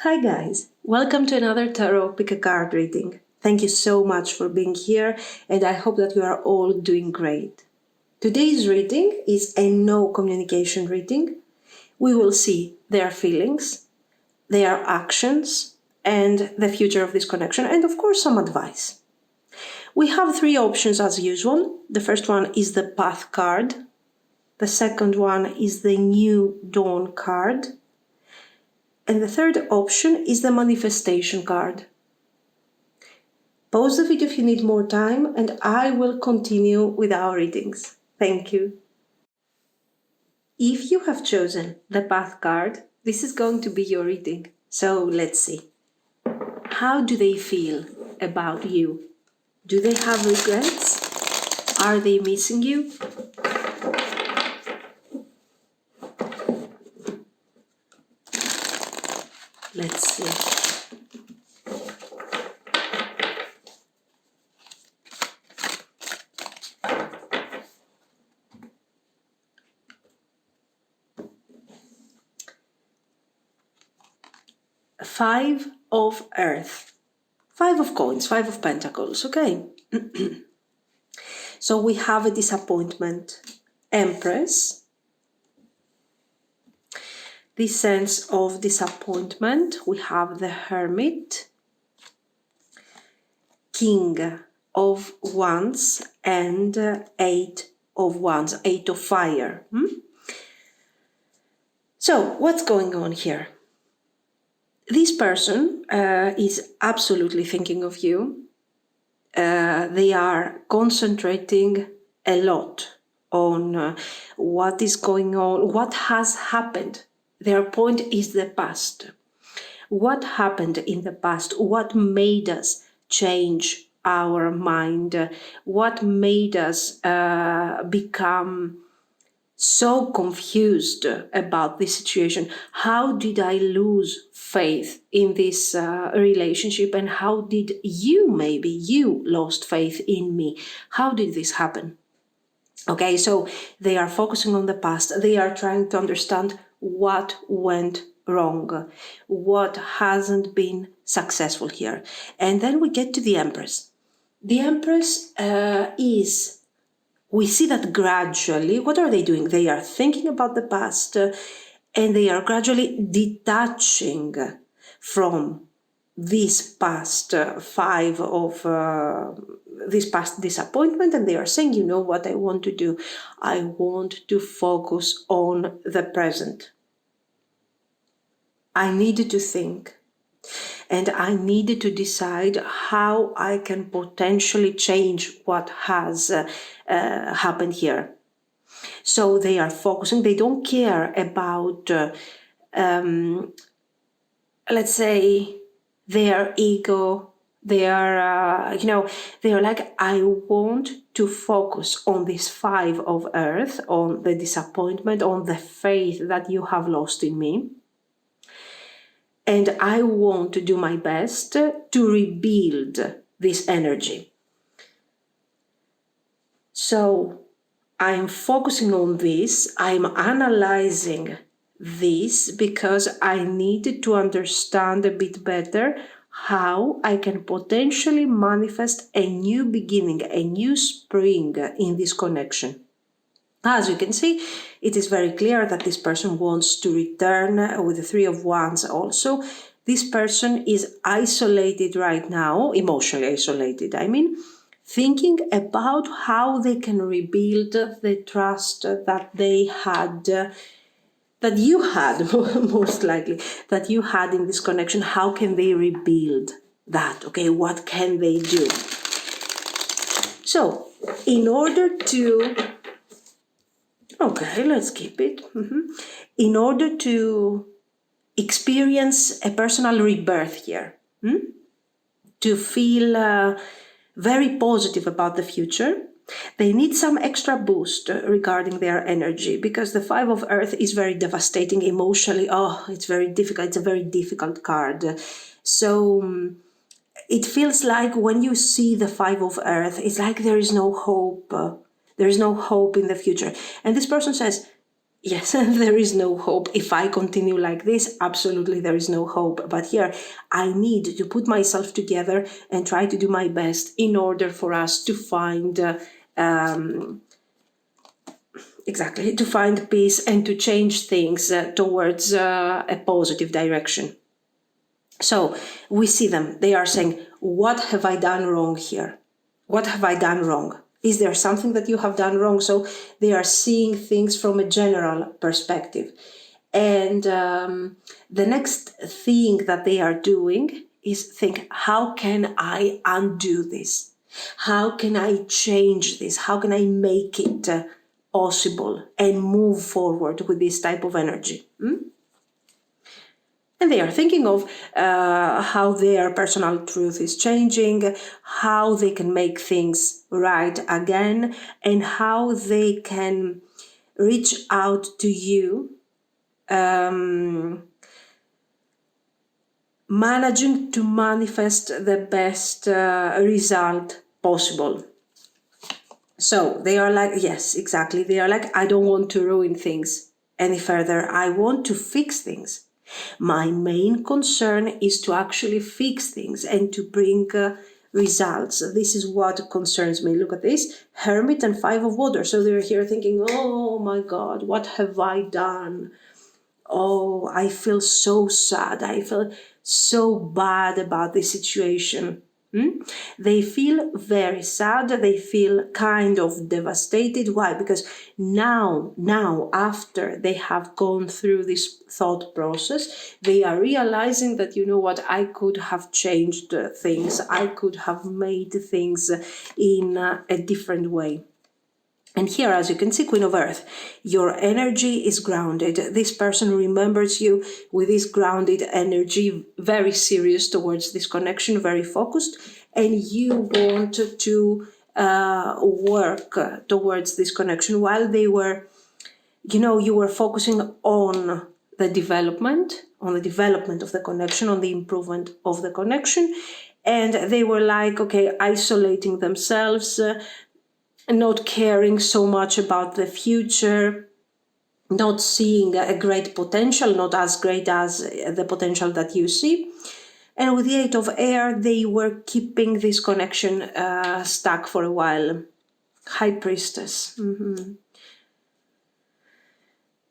Hi guys, welcome to another Tarot Pick a Card reading. Thank you so much for being here and I hope that you are all doing great. Today's reading is a no communication reading. We will see their feelings, their actions and the future of this connection and of course some advice. We have three options as usual. The first one is the Path card. The second one is the New Dawn card. And the third option is the Manifestation card. Pause the video if you need more time and I will continue with our readings. Thank you. If you have chosen the Path card, this is going to be your reading. So let's see. How do they feel about you? Do they have regrets? Are they missing you? Let's see. Five of Earth. Five of Coins, Five of Pentacles, okay. So we have a disappointment. Empress. This sense of disappointment, we have the Hermit, King of Wands and Eight of Wands, Eight of Fire. So what's going on here? This person is absolutely thinking of you. They are concentrating a lot on what is going on, what has happened. Their point is the past. What happened in the past? What made us change our mind? What made us become so confused about this situation? How did I lose faith in this relationship? And how did maybe you lost faith in me? How did this happen? Okay, so they are focusing on the past. They are trying to understand what went wrong, what hasn't been successful here. And then we get to the Empress. The Empress we see that gradually, what are they doing? They are thinking about the past and they are gradually detaching from this past this past disappointment, and they are saying, you know what I want to do? I want to focus on the present. I needed to think and I needed to decide how I can potentially change what has happened here. So they are focusing, they don't care about, let's say, their ego. They are, they are like, I want to focus on this Five of Earth, on the disappointment, on the faith that you have lost in me. And I want to do my best to rebuild this energy. So I'm focusing on this. I'm analyzing this because I needed to understand a bit better how I can potentially manifest a new beginning, a new spring in this connection. As you can see, it is very clear that this person wants to return with the Three of Wands also. This person is isolated right now, emotionally isolated, thinking about how they can rebuild the trust that they had, that you had, most likely, that you had in this connection. How can they rebuild that? Okay, what can they do? So, in order to... Okay, let's keep it. In order to experience a personal rebirth here, to feel very positive about the future, they need some extra boost regarding their energy, because the Five of Earth is very devastating emotionally. Oh, it's very difficult. It's a very difficult card. So it feels like when you see the Five of Earth, it's like there is no hope. There is no hope in the future. And this person says, Yes, there is no hope. If I continue like this, absolutely there is no hope. But here, I need to put myself together and try to do my best in order for us to find, exactly, to find peace and to change things towards a positive direction. So we see them. They are saying, what have I done wrong here? What have I done wrong? Is there something that you have done wrong? So they are seeing things from a general perspective. And the next thing that they are doing is think, how can I undo this? How can I change this? How can I make it possible and move forward with this type of energy? And they are thinking of how their personal truth is changing, how they can make things right again, and how they can reach out to you, managing to manifest the best result possible. So they are like, yes, exactly. They are like, I don't want to ruin things any further. I want to fix things. My main concern is to actually fix things and to bring results. This is what concerns me. Look at this, Hermit and Five of Water. So they're here thinking, oh my God, what have I done? Oh, I feel so sad. I feel so bad about this situation. They feel very sad. They feel kind of devastated. Why? Because now, after they have gone through this thought process, they are realizing that, you know what, I could have changed things. I could have made things in a different way. And here, as you can see, Queen of Earth, your energy is grounded. This person remembers you with this grounded energy, very serious towards this connection, very focused, and you want to work towards this connection while they were, you were focusing on the development of the connection, on the improvement of the connection. And they were like, okay, isolating themselves, not caring so much about the future, not seeing a great potential, not as great as the potential that you see. And with the Eight of Air, they were keeping this connection stuck for a while. High Priestess.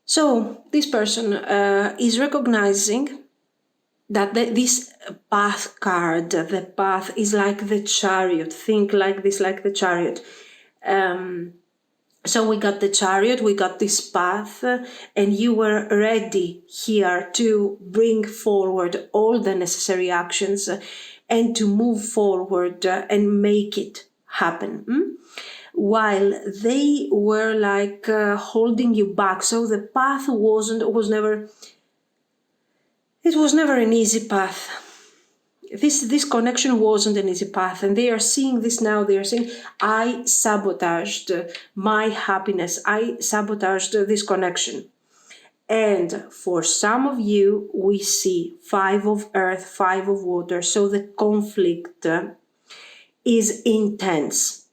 So this person is recognizing that this path card, the path is like the Chariot. Think like this, like the Chariot. So we got the Chariot, we got this path, and you were ready here to bring forward all the necessary actions and to move forward and make it happen. While they were like holding you back. So the path was never an easy path. This connection wasn't an easy path, and they are seeing this now. They are saying, I sabotaged my happiness. I sabotaged this connection. And for some of you, we see Five of Earth, Five of Water. So the conflict is intense.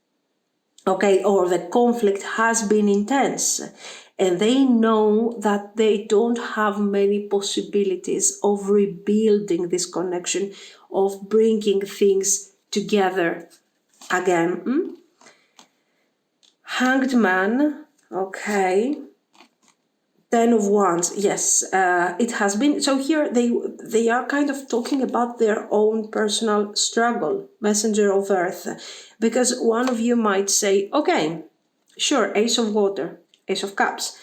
Okay, or the conflict has been intense. And they know that they don't have many possibilities of rebuilding this connection, of bringing things together again. Hanged Man, okay. Ten of Wands, yes, it has been. So here they are kind of talking about their own personal struggle, Messenger of Earth. Because one of you might say, okay, sure, Ace of Water, Ace of Cups.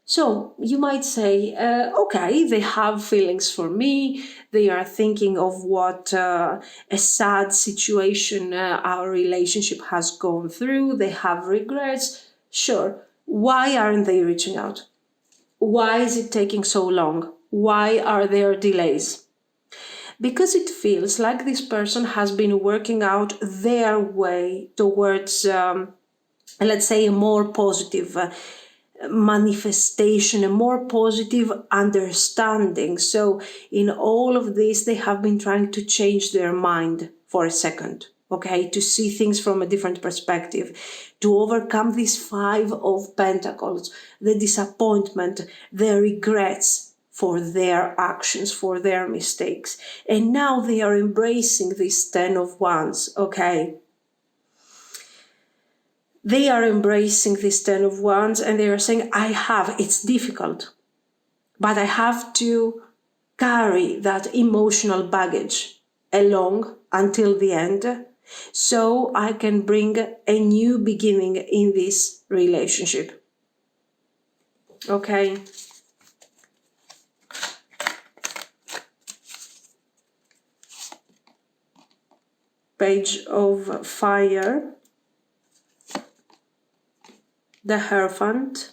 So you might say, okay, they have feelings for me. They are thinking of what a sad situation our relationship has gone through. They have regrets. Sure. Why aren't they reaching out? Why is it taking so long? Why are there delays? Because it feels like this person has been working out their way towards, let's say, a more positive manifestation, a more positive understanding. So in all of this, they have been trying to change their mind for a second. okay, to see things from a different perspective, to overcome this Five of Pentacles, the disappointment, the regrets for their actions, for their mistakes. And now they are embracing this Ten of Wands, okay? They are embracing this Ten of Wands and they are saying, it's difficult, but I have to carry that emotional baggage along until the end so I can bring a new beginning in this relationship. Okay. Page of Fire, the Hierophant,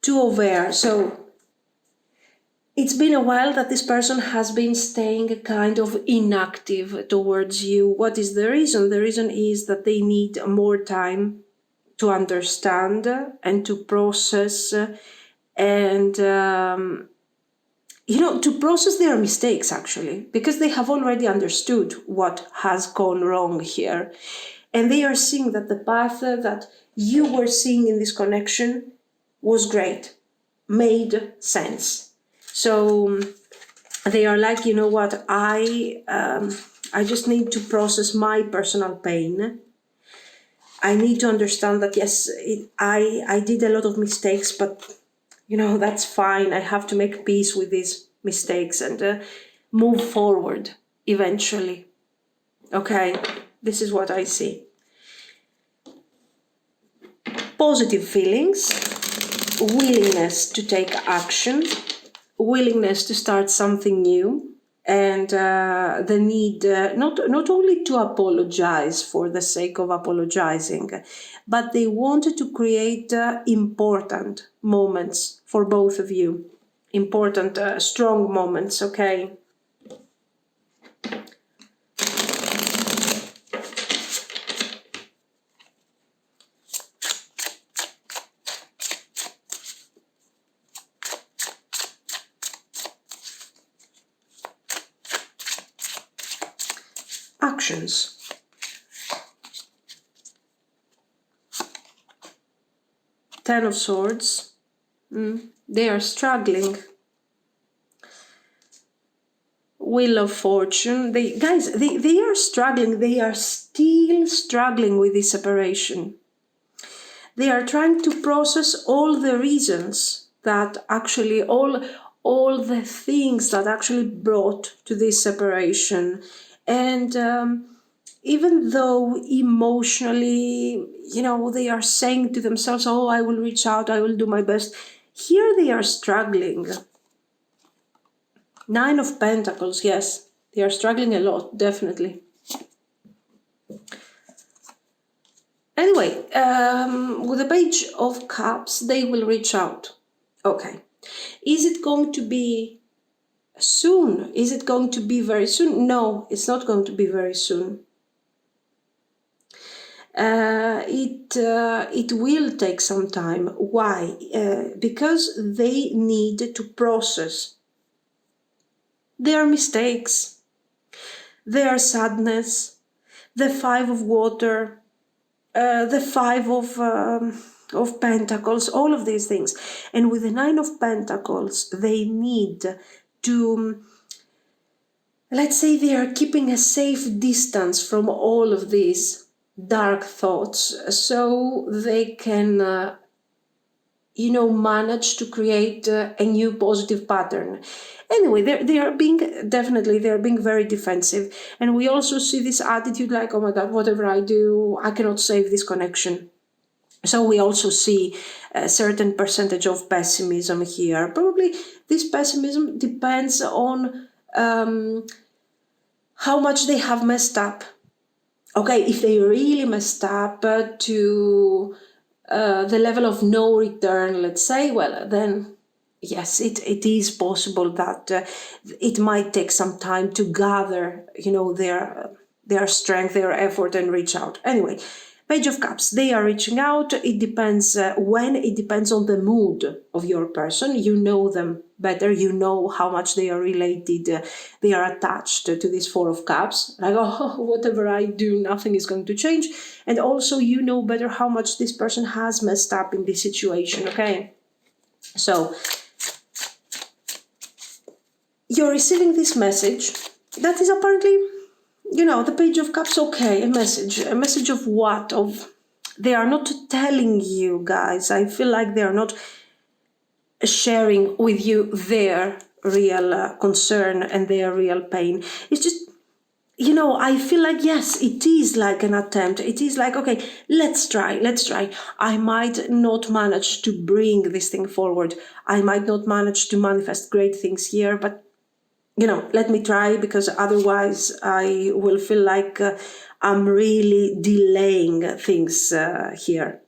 Two of Air. So it's been a while that this person has been staying kind of inactive towards you. What is the reason? The reason is that they need more time to understand and to process and, to process their mistakes, actually, because they have already understood what has gone wrong here. And they are seeing that the path that you were seeing in this connection was great, made sense. So they are like, you know what, I just need to process my personal pain. I need to understand that, yes, I did a lot of mistakes, but, that's fine. I have to make peace with these mistakes and move forward eventually. Okay, this is what I see. Positive feelings, willingness to take action, willingness to start something new, and the need not only to apologize for the sake of apologizing, but they wanted to create important moments for both of you. Important, strong moments, okay? Actions. Ten of Swords. They are struggling. Wheel of Fortune. They are struggling. They are still struggling with this separation. They are trying to process all the reasons that actually, all the things that actually brought to this separation. And even though emotionally, they are saying to themselves, oh, I will reach out, I will do my best. Here they are struggling. Nine of Pentacles, yes. They are struggling a lot, definitely. Anyway, with the Page of Cups, they will reach out. Okay. Is it going to be soon? Is it going to be very soon? No, it's not going to be very soon. It will take some time. Why? Because they need to process their mistakes, their sadness, the Five of Water, the Five of Pentacles, all of these things. And with the Nine of Pentacles, they need to, let's say, they are keeping a safe distance from all of these dark thoughts so they can manage to create a new positive pattern. Anyway, they are being very defensive. And we also see this attitude like, oh my God, whatever I do, I cannot save this connection. So we also see a certain percentage of pessimism here. Probably this pessimism depends on how much they have messed up. Okay, if they really messed up to the level of no return, let's say, well, then yes, it is possible that it might take some time to gather, their strength, their effort, and reach out. Anyway, Page of Cups, they are reaching out. It depends when, it depends on the mood of your person. You know them better. You know how much they are related. They are attached to this Four of Cups. Like, oh, whatever I do, nothing is going to change. And also you know better how much this person has messed up in this situation, okay? So you're receiving this message that is apparently, the Page of Cups, okay, a message of what? They are not telling you, guys. I feel like they are not sharing with you their real concern and their real pain. It's just, I feel like, yes, it is like an attempt. It is like, okay, let's try. I might not manage to bring this thing forward. I might not manage to manifest great things here, but let me try, because otherwise I will feel like I'm really delaying things here.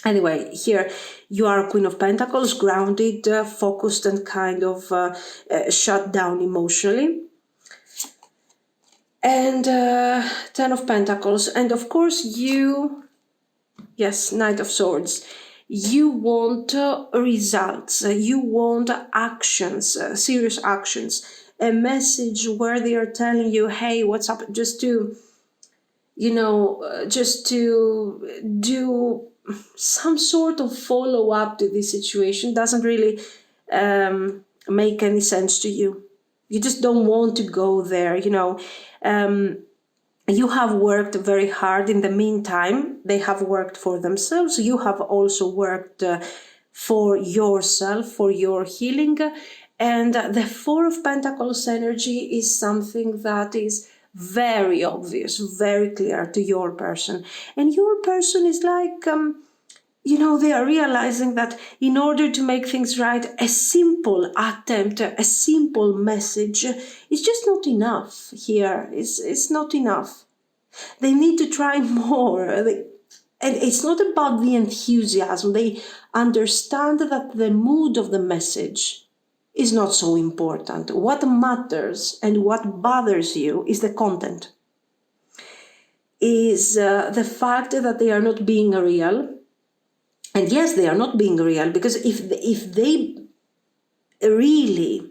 Anyway, here you are Queen of Pentacles, grounded, focused, and kind of shut down emotionally. And Ten of Pentacles. And of course yes, Knight of Swords. You want results, you want actions, serious actions, a message where they are telling you, hey, what's up, just to do some sort of follow-up to this situation. Doesn't really make any sense to you. You just don't want to go there, you have worked very hard in the meantime. They have worked for themselves. You have also worked for yourself, for your healing. And the Four of Pentacles energy is something that is very obvious, very clear to your person. And your person is like, they are realizing that in order to make things right, a simple attempt, a simple message is just not enough here. It's not enough. They need to try more. And it's not about the enthusiasm. They understand that the mood of the message is not so important. What matters and what bothers you is the content, is the fact that they are not being real. And yes, they are not being real, because if they really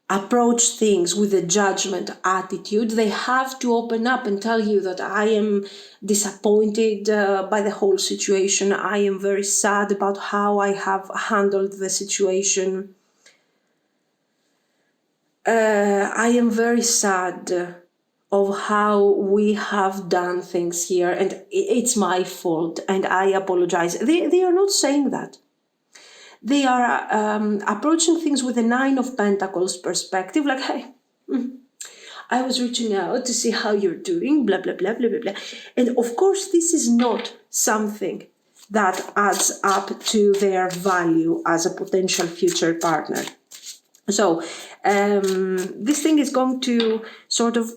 approach things with a judgment attitude, they have to open up and tell you that I am disappointed by the whole situation. I am very sad about how I have handled the situation. I am very sad of how we have done things here, and it's my fault, and I apologize. They are not saying that. They are approaching things with a Nine of Pentacles perspective, like, hey, I was reaching out to see how you're doing, blah, blah, blah, blah, blah, blah. And of course, this is not something that adds up to their value as a potential future partner. So this thing is going to sort of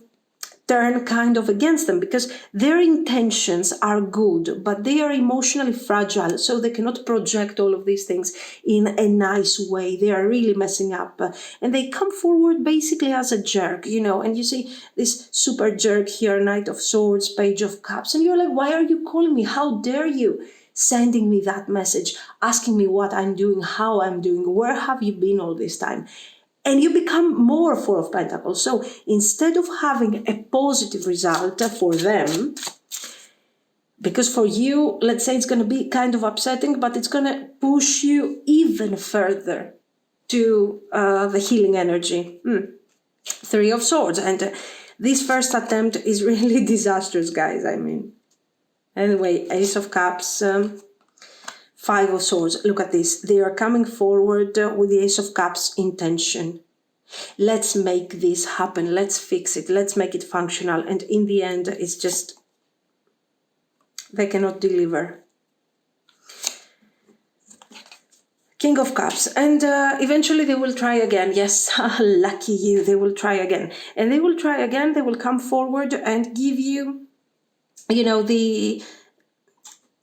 turn kind of against them, because their intentions are good, but they are emotionally fragile, so they cannot project all of these things in a nice way. They are really messing up, and they come forward basically as a jerk, and you see this super jerk here, Knight of Swords, Page of Cups, and you're like, why are you calling me? How dare you sending me that message, asking me what I'm doing, how I'm doing, where have you been all this time? And you become more Four of Pentacles. So instead of having a positive result for them, because for you, let's say it's going to be kind of upsetting, but it's going to push you even further to the healing energy. Three of Swords. And this first attempt is really disastrous, guys. Anyway, Ace of Cups. Five of Swords, look at this. They are coming forward with the Ace of Cups intention. Let's make this happen. Let's fix it. Let's make it functional. And in the end, it's just, they cannot deliver. King of Cups. And eventually they will try again. Yes, lucky you. They will try again. And they will try again. They will come forward and give you,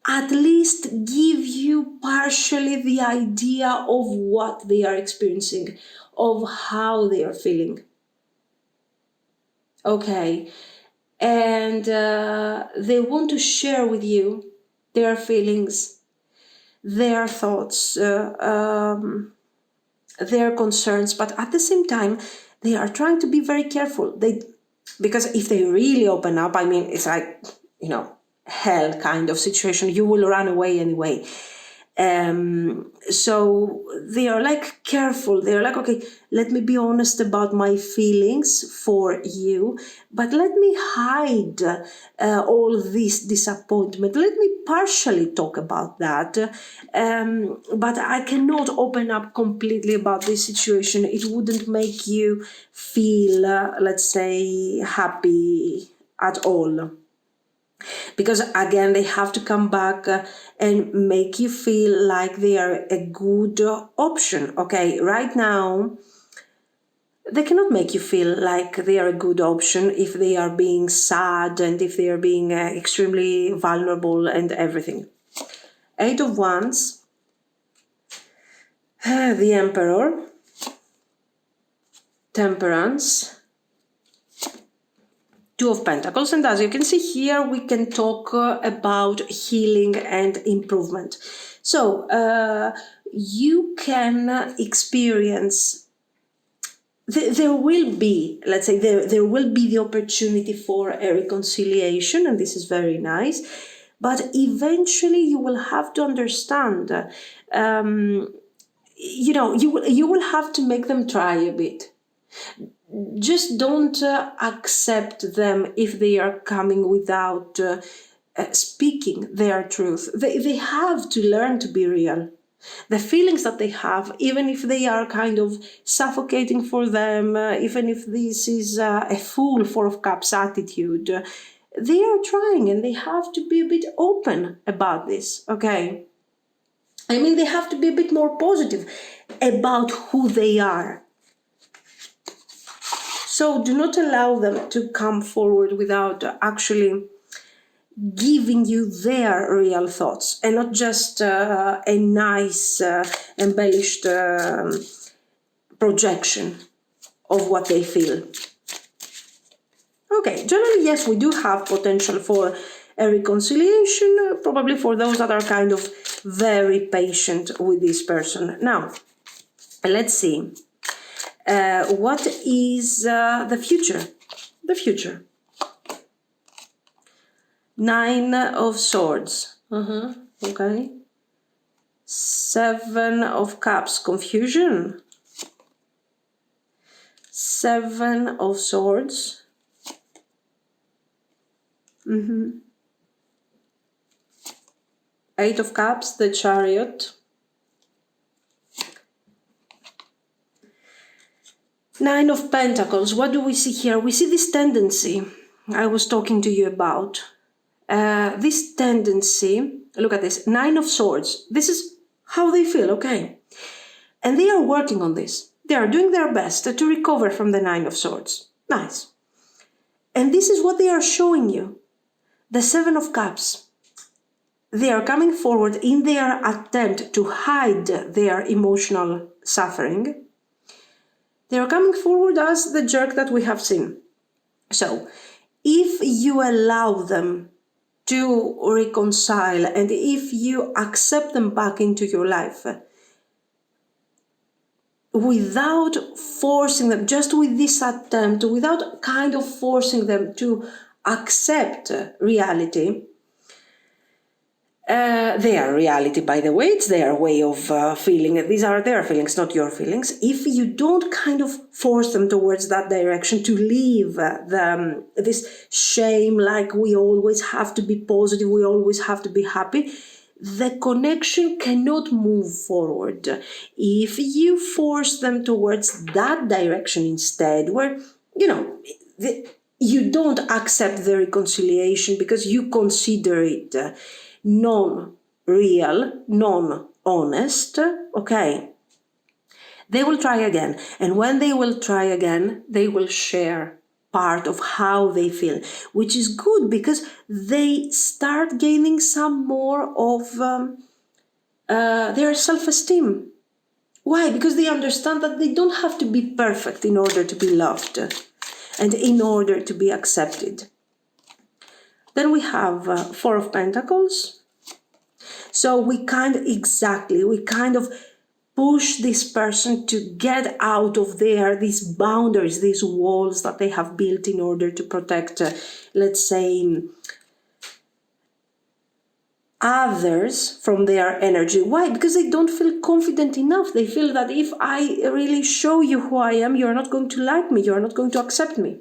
at least give you partially the idea of what they are experiencing, of how they are feeling. Okay, and they want to share with you their feelings, their thoughts, their concerns, but at the same time, they are trying to be very careful. Because if they really open up, I mean, it's like, hell kind of situation. You will run away anyway. So they are like careful. They're like, okay, let me be honest about my feelings for you, but let me hide all this disappointment. Let me partially talk about that, but I cannot open up completely about this situation. It wouldn't make you feel, let's say, happy at all. Because again, they have to come back and make you feel like they are a good option. Okay, right now, they cannot make you feel like they are a good option if they are being sad and if they are being extremely vulnerable and everything. 8 of Wands, the Emperor, Temperance, 2 of Pentacles, and as you can see here, we can talk about healing and improvement. So you can experience, there will be, let's say, there will be the opportunity for a reconciliation, and this is very nice, but eventually you will have to understand, you will have to make them try a bit. Just don't accept them if they are coming without speaking their truth. They have to learn to be real. The feelings that they have, even if they are kind of suffocating for them, even if this is a Fool, 4 of Cups attitude, they are trying and they have to be a bit open about this, okay? I mean, they have to be a bit more positive about who they are. So do not allow them to come forward without actually giving you their real thoughts and not just a nice, embellished projection of what they feel. Okay, generally, yes, we do have potential for a reconciliation, probably for those that are kind of very patient with this person. Now, let's see. What is the future? The future. 9 of Swords. Okay. 7 of Cups. Confusion. 7 of Swords. 8 of Cups. The Chariot. 9 of Pentacles. What do we see here? We see this tendency I was talking to you about. This tendency, look at this, 9 of Swords. This is how they feel, okay? And they are working on this. They are doing their best to recover from the 9 of Swords. Nice. And this is what they are showing you. The 7 of Cups. They are coming forward in their attempt to hide their emotional suffering. They are coming forward as the jerk that we have seen. So, if you allow them to reconcile and if you accept them back into your life, without forcing them, just with this attempt, without kind of forcing them to accept reality, their reality, by the way, it's their way of feeling. These are their feelings, not your feelings. If you don't kind of force them towards that direction to leave this shame, like we always have to be positive, we always have to be happy, the connection cannot move forward. If you force them towards that direction instead, where, you don't accept the reconciliation because you consider it non-real, non-honest, okay, they will try again. And when they will try again, they will share part of how they feel, which is good because they start gaining some more of their self-esteem. Why? Because they understand that they don't have to be perfect in order to be loved and in order to be accepted. Then we have Four of Pentacles. So we kind of push this person to get out of these boundaries, these walls that they have built in order to protect, let's say, others from their energy. Why? Because they don't feel confident enough. They feel that if I really show you who I am, you're not going to like me, you're not going to accept me.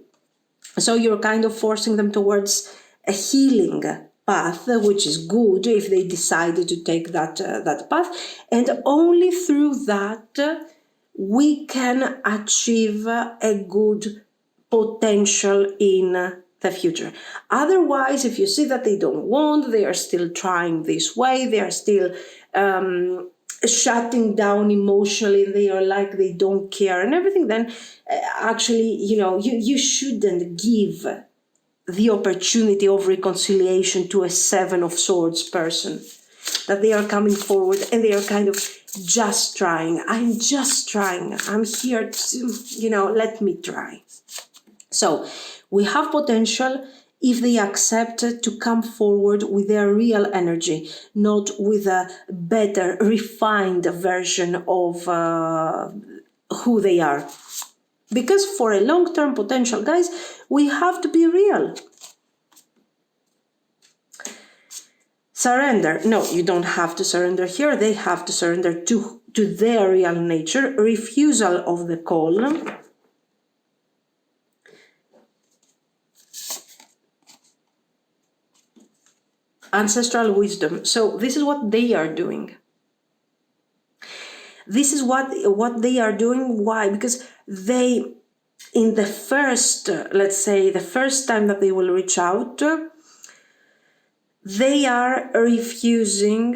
So you're kind of forcing them towards a healing path, which is good if they decided to take that path. And only through that we can achieve a good potential in the future. Otherwise, if you see that they don't want, they are still trying this way, they are still shutting down emotionally, they are like they don't care and everything, then actually, you shouldn't give the opportunity of reconciliation to a Seven of Swords person. That they are coming forward and they are kind of just trying. I'm just trying. I'm here to, let me try. So we have potential if they accept to come forward with their real energy, not with a better, refined version of who they are. Because for a long-term potential, guys, we have to be real. Surrender. No, you don't have to surrender here. They have to surrender to their real nature. Refusal of the call. Ancestral wisdom. So this is what they are doing. This is what they are doing. Why? Because they, in the first, let's say, the first time that they will reach out, they are refusing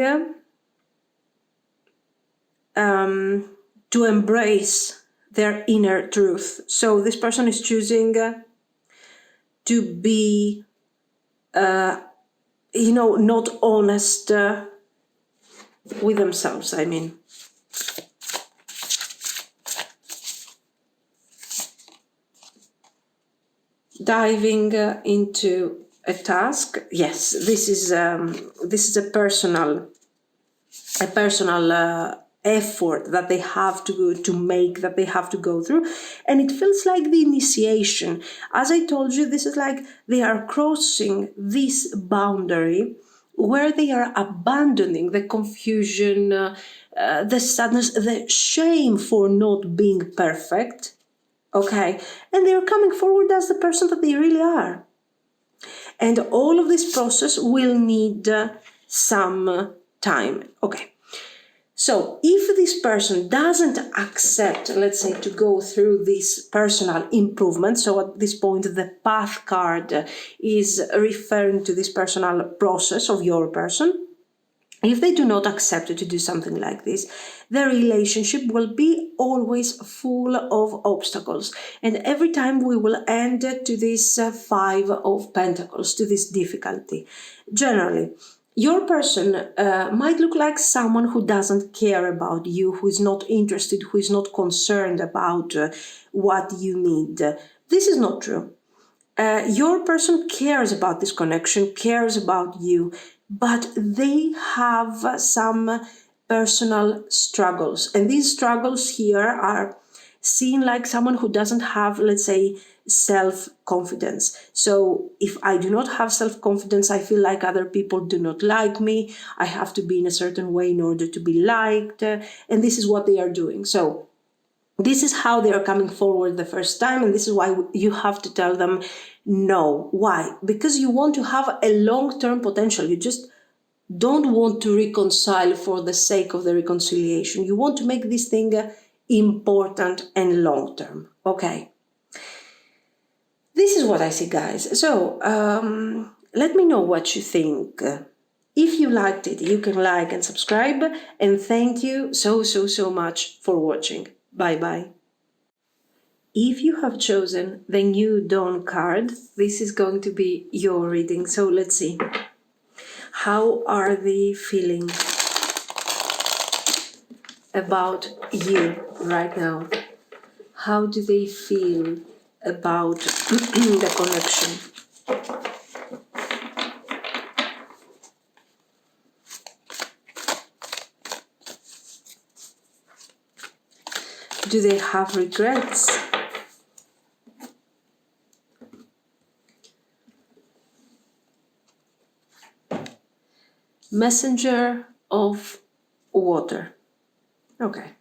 to embrace their inner truth. So this person is choosing to be, not honest with themselves, I mean. Diving into a task. Yes, this is a personal effort that they have to make, that they have to go through, and it feels like the initiation. As I told you, this is like they are crossing this boundary where they are abandoning the confusion, the sadness, the shame for not being perfect. Okay, and they're coming forward as the person that they really are. And all of this process will need some time. Okay, so if this person doesn't accept, let's say, to go through this personal improvement, so at this point the path card is referring to this personal process of your person. If they do not accept to do something like this, their relationship will be always full of obstacles. And every time we will end to this Five of Pentacles, to this difficulty. Generally, your person might look like someone who doesn't care about you, who is not interested, who is not concerned about what you need. This is not true. Your person cares about this connection, cares about you, but they have some personal struggles. And these struggles here are seen like someone who doesn't have, let's say, self-confidence. So if I do not have self-confidence, I feel like other people do not like me. I have to be in a certain way in order to be liked. And this is what they are doing. So this is how they are coming forward the first time, and this is why you have to tell them no. Why? Because you want to have a long-term potential. You just don't want to reconcile for the sake of the reconciliation. You want to make this thing important and long-term. Okay. This is what I see, guys. So let me know what you think. If you liked it, you can like and subscribe. And thank you so much for watching. Bye-bye. If you have chosen the New Dawn card, this is going to be your reading. So let's see. How are they feeling about you right now? How do they feel about the connection? Do they have regrets? Messenger of water. Okay.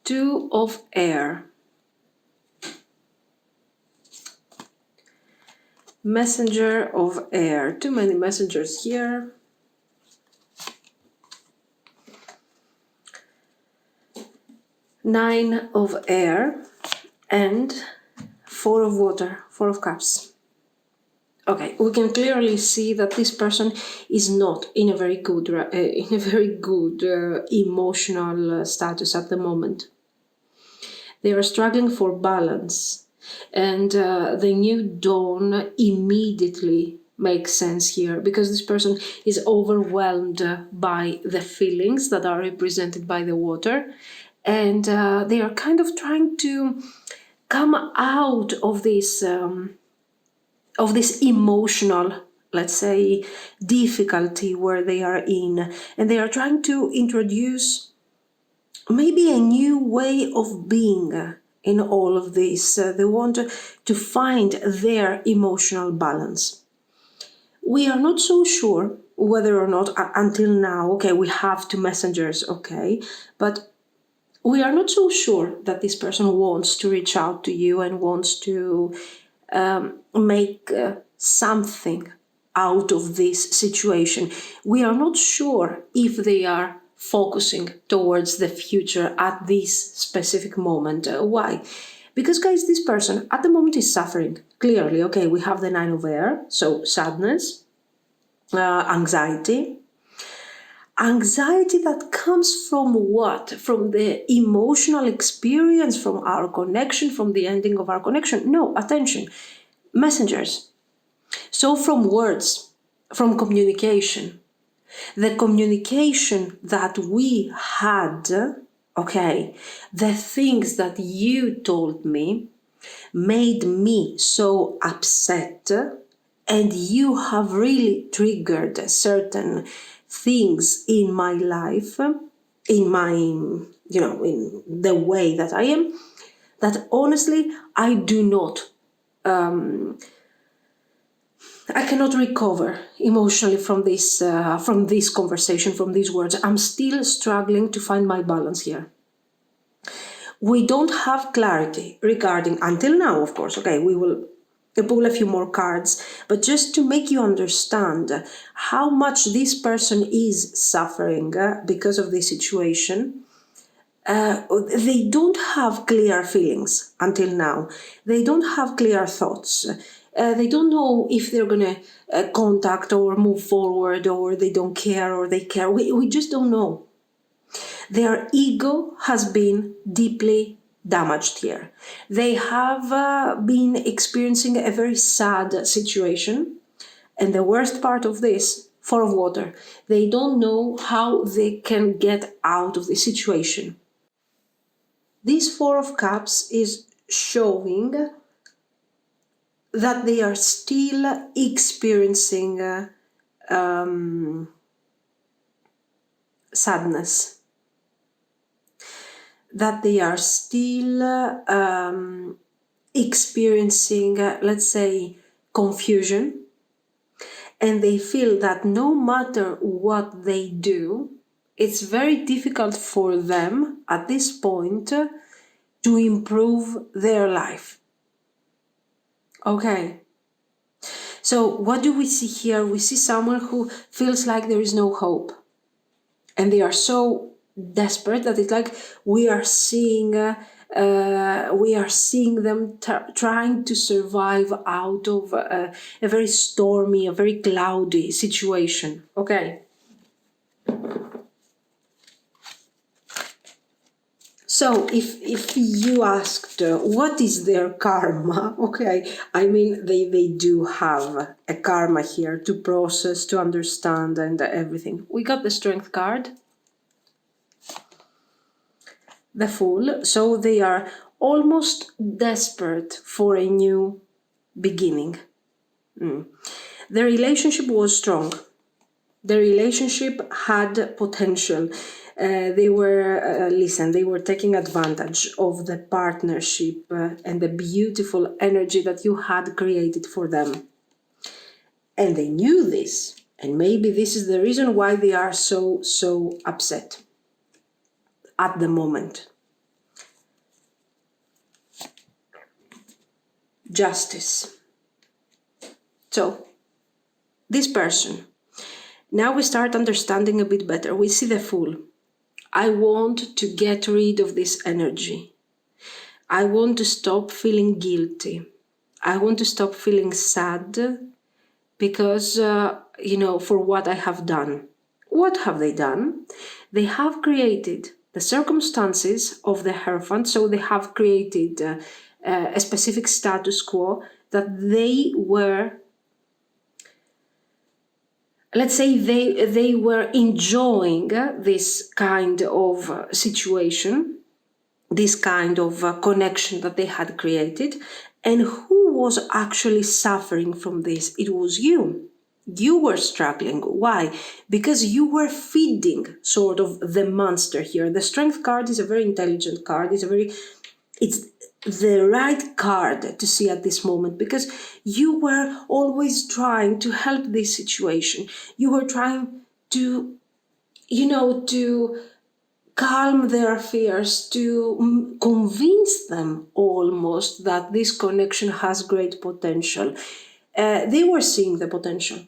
Two of air. Messenger of air. Too many messengers here. Nine of air and four of water, four of cups. Okay, we can clearly see that this person is not in a very good, emotional status at the moment. They are struggling for balance, and the new dawn immediately makes sense here, because this person is overwhelmed by the feelings that are represented by the water, and they are kind of trying to come out of this emotional, let's say, difficulty where they are in, and they are trying to introduce maybe a new way of being in all of this. They want to find their emotional balance. We are not so sure whether or not, until now, okay, we have two messengers, okay, but we are not so sure that this person wants to reach out to you and wants to make something out of this situation. We are not sure if they are focusing towards the future at this specific moment. Why? Because, guys, this person at the moment is suffering. Clearly, okay, we have the Nine of Air, so sadness, anxiety. Anxiety that comes from what? From the emotional experience, from our connection, from the ending of our connection. No, attention. Messengers. So from words, from communication. The communication that we had, okay, the things that you told me made me so upset, and you have really triggered certain things in my life, in my, in the way that I am, that honestly I do not, I cannot recover emotionally from this conversation, from these words. I'm still struggling to find my balance here. We don't have clarity regarding, until now, of course, okay, we will pull a few more cards, but just to make you understand how much this person is suffering because of this situation. They don't have clear feelings until now. They don't have clear thoughts. They don't know if they're going to contact or move forward, or they don't care or they care. We just don't know. Their ego has been deeply damaged here. They have been experiencing a very sad situation. And the worst part of this, Four of Water, they don't know how they can get out of the situation. This Four of Cups is showing that they are still experiencing sadness, that they are still experiencing, let's say, confusion, and they feel that no matter what they do, it's very difficult for them at this point to improve their life. Okay. So what do we see here? We see someone who feels like there is no hope. And they are so desperate that it's like we are seeing them trying to survive out of a very stormy, a very cloudy situation. Okay. So if you asked what is their karma, okay, I mean they do have a karma here to process, to understand, and everything. We got the Strength card, the Fool, so they are almost desperate for a new beginning. The relationship was strong. The relationship had potential. They were, listen, they were taking advantage of the partnership and the beautiful energy that you had created for them. And they knew this. And maybe this is the reason why they are so upset at the moment. Justice. So, this person, now we start understanding a bit better. We see the Fool. I want to get rid of this energy. I want to stop feeling guilty. I want to stop feeling sad because, for what I have done. What have they done? They have created the circumstances of the Hierophant, so they have created a specific status quo that they were, let's say they were enjoying this kind of situation, this kind of connection that they had created. And who was actually suffering from this? It was you. You were struggling. Why? Because you were feeding sort of the monster here. The Strength card is a very intelligent card. It's the right card to see at this moment, because you were always trying to help this situation. You were trying to, to calm their fears, to convince them almost that this connection has great potential. They were seeing the potential.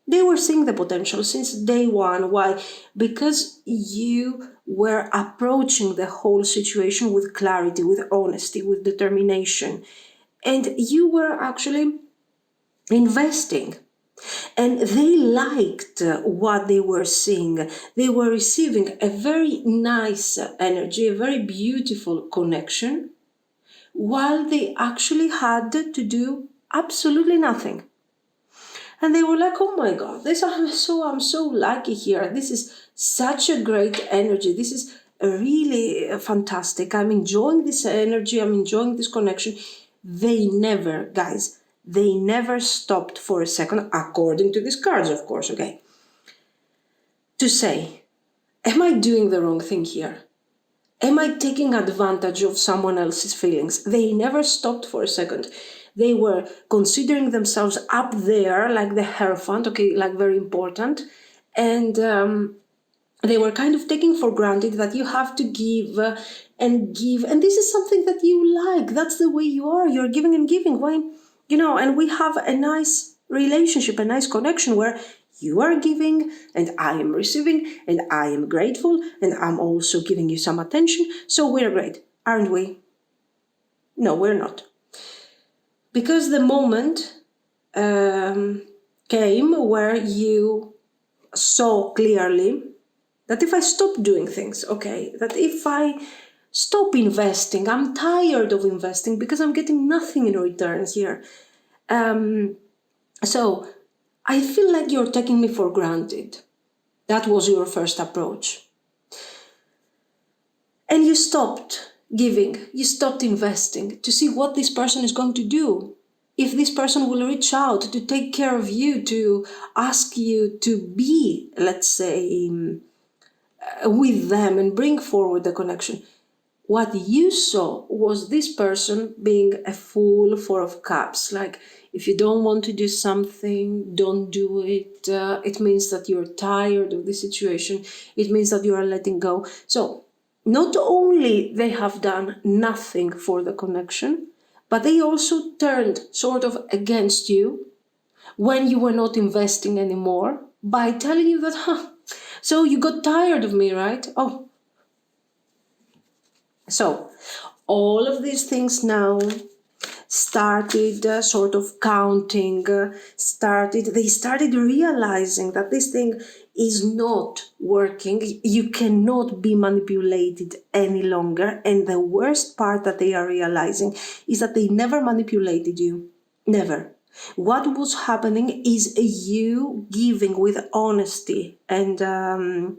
They were seeing the potential since day one. Why? Because you were approaching the whole situation with clarity, with honesty, with determination. And you were actually investing. And they liked what they were seeing. They were receiving a very nice energy, a very beautiful connection, while they actually had to do absolutely nothing. And they were like, oh my God, I'm so lucky here. This is such a great energy. This is really fantastic. I'm enjoying this energy. I'm enjoying this connection. They never stopped for a second, according to these cards, of course, okay, to say, am I doing the wrong thing here? Am I taking advantage of someone else's feelings? They never stopped for a second. They were considering themselves up there, like the Hierophant, okay, like very important. And they were kind of taking for granted that you have to give and give. And this is something that you like. That's the way you are. You're giving and giving. Why? And we have a nice relationship, a nice connection where you are giving and I am receiving and I am grateful and I'm also giving you some attention. So we're great, aren't we? No, we're not. Because the moment came where you saw clearly that if I stop doing things, okay, that if I stop investing, I'm tired of investing because I'm getting nothing in return here. So I feel like you're taking me for granted. That was your first approach. And you stopped giving, you stopped investing to see what this person is going to do. If this person will reach out to take care of you, to ask you to be, let's say, with them and bring forward the connection. What you saw was this person being a fool, 4 of Cups. Like, if you don't want to do something, don't do it. It means that you're tired of the situation. It means that you are letting go. So not only they have done nothing for the connection, but they also turned sort of against you when you were not investing anymore by telling you that, so you got tired of me, right? Oh. So all of these things now started sort of counting, they started realizing that this thing is not working. You cannot be manipulated any longer. And the worst part that they are realizing is that they never manipulated you. Never. What was happening is you giving with honesty and a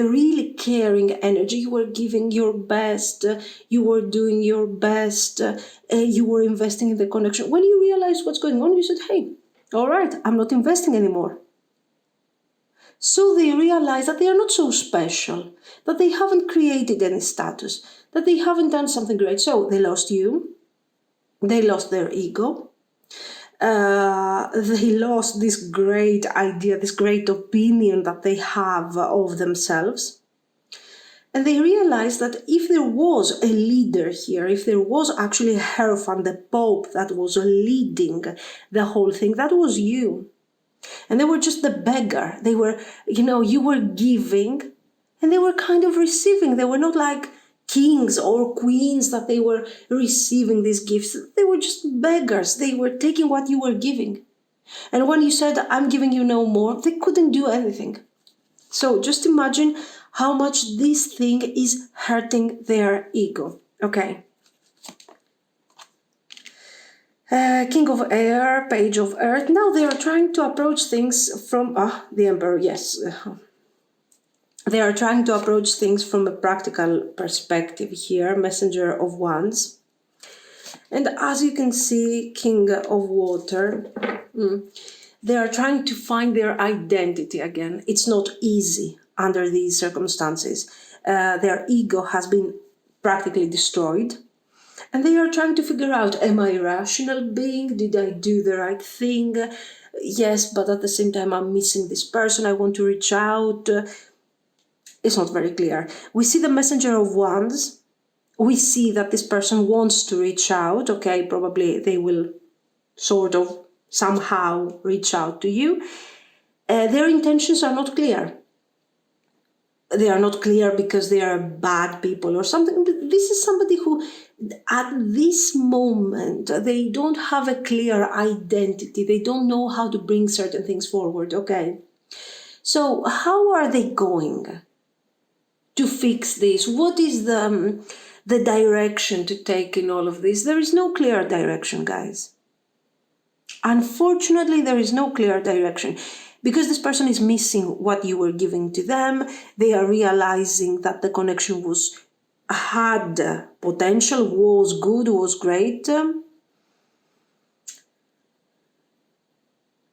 really caring energy. You were giving your best, you were doing your best, you were investing in the connection. When you realized what's going on, you said, hey, all right, I'm not investing anymore. So they realize that they are not so special, that they haven't created any status, that they haven't done something great. So they lost you, they lost their ego, they lost this great idea, this great opinion that they have of themselves. And they realized that if there was a leader here, if there was actually a Hierophant, the Pope that was leading the whole thing, that was you. And they were just the beggar. They were, you were giving and they were kind of receiving. They were not like kings or queens that they were receiving these gifts. They were just beggars. They were taking what you were giving. And when you said, I'm giving you no more, they couldn't do anything. So just imagine how much this thing is hurting their ego. Okay. King of Air, Page of Earth. Now they are trying to approach things from... the Emperor, yes. They are trying to approach things from a practical perspective here. Messenger of Wands. And as you can see, King of Water. They are trying to find their identity again. It's not easy under these circumstances. Their ego has been practically destroyed. And they are trying to figure out, am I a rational being? Did I do the right thing? Yes, but at the same time, I'm missing this person. I want to reach out. It's not very clear. We see the Messenger of Wands. We see that this person wants to reach out. Okay, probably they will sort of somehow reach out to you. Their intentions are not clear. They are not clear because they are bad people or something. This is somebody who, at this moment, they don't have a clear identity. They don't know how to bring certain things forward, okay? So how are they going to fix this? What is the direction to take in all of this? There is no clear direction, guys. Unfortunately, there is no clear direction. Because this person is missing what you were giving to them, they are realizing that the connection had potential, was good, was great. And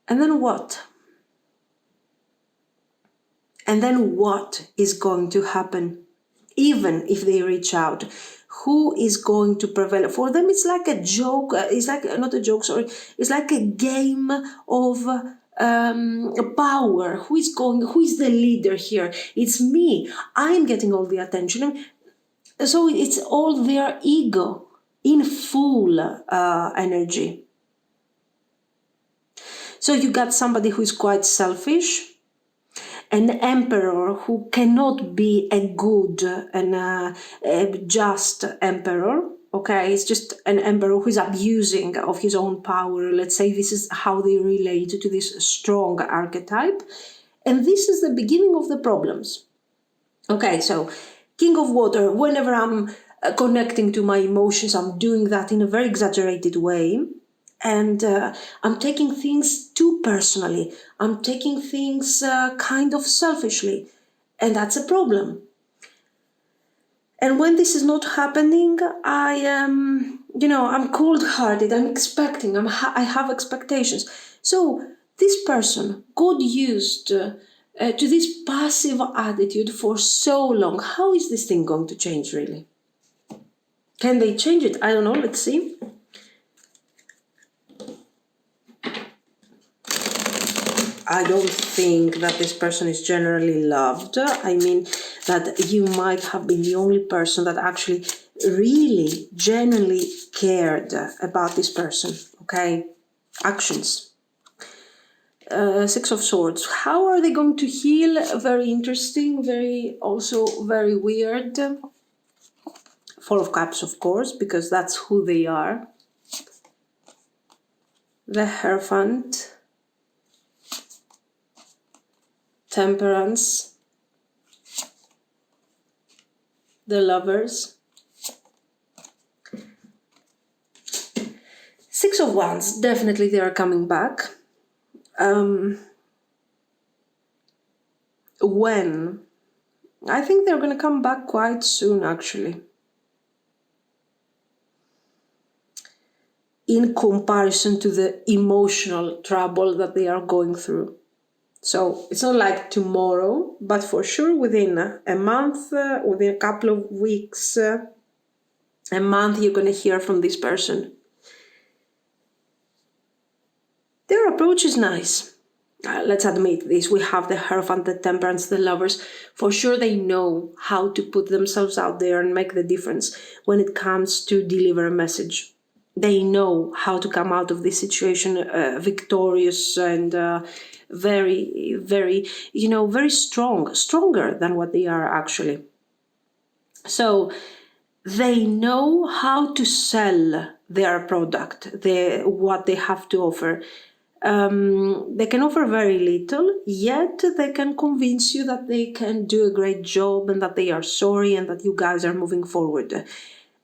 then what? And then what is going to happen? Even if they reach out, who is going to prevail? For them, it's like a joke. It's like, not a joke, sorry. It's like a game of power. Who is the leader here? It's me. I'm getting all the attention. So it's all their ego in full energy. So you got somebody who is quite selfish, an emperor who cannot be a good and a just emperor. Okay, it's just an emperor who is abusing of his own power. Let's say this is how they relate to this strong archetype. And this is the beginning of the problems. Okay, so King of Water, whenever I'm connecting to my emotions, I'm doing that in a very exaggerated way. And I'm taking things too personally. I'm taking things kind of selfishly. And that's a problem. And when this is not happening, I am, I'm cold-hearted. I'm expecting. I have expectations. So this person got used to this passive attitude for so long. How is this thing going to change, really? Can they change it? I don't know. Let's see. I don't think that this person is generally loved. I mean, that you might have been the only person that actually really, genuinely cared about this person, okay? Actions. Six of Swords. How are they going to heal? Very interesting, also very weird. Four of Cups, of course, because that's who they are. The Hierophant. Temperance, the Lovers, Six of Wands, definitely they are coming back. When? I think they're going to come back quite soon, actually. In comparison to the emotional trouble that they are going through. So it's not like tomorrow, but for sure within a month, within a couple of weeks, a month, you're going to hear from this person. Their approach is nice. Let's admit this. We have the Hierophant, the Temperance, the Lovers. For sure they know how to put themselves out there and make the difference when it comes to deliver a message. They know how to come out of this situation victorious and very, very, very strong, stronger than what they are actually. So they know how to sell their product, what they have to offer. They can offer very little, yet they can convince you that they can do a great job and that they are sorry and that you guys are moving forward.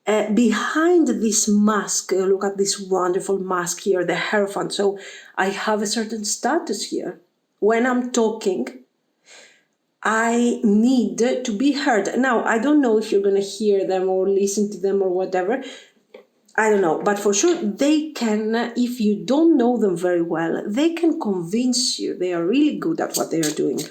Behind this mask, look at this wonderful mask here, the Hierophant. So I have a certain status here. When I'm talking, I need to be heard. Now, I don't know if you're going to hear them or listen to them or whatever. I don't know, but for sure they can, if you don't know them very well, they can convince you. They are really good at what they are doing.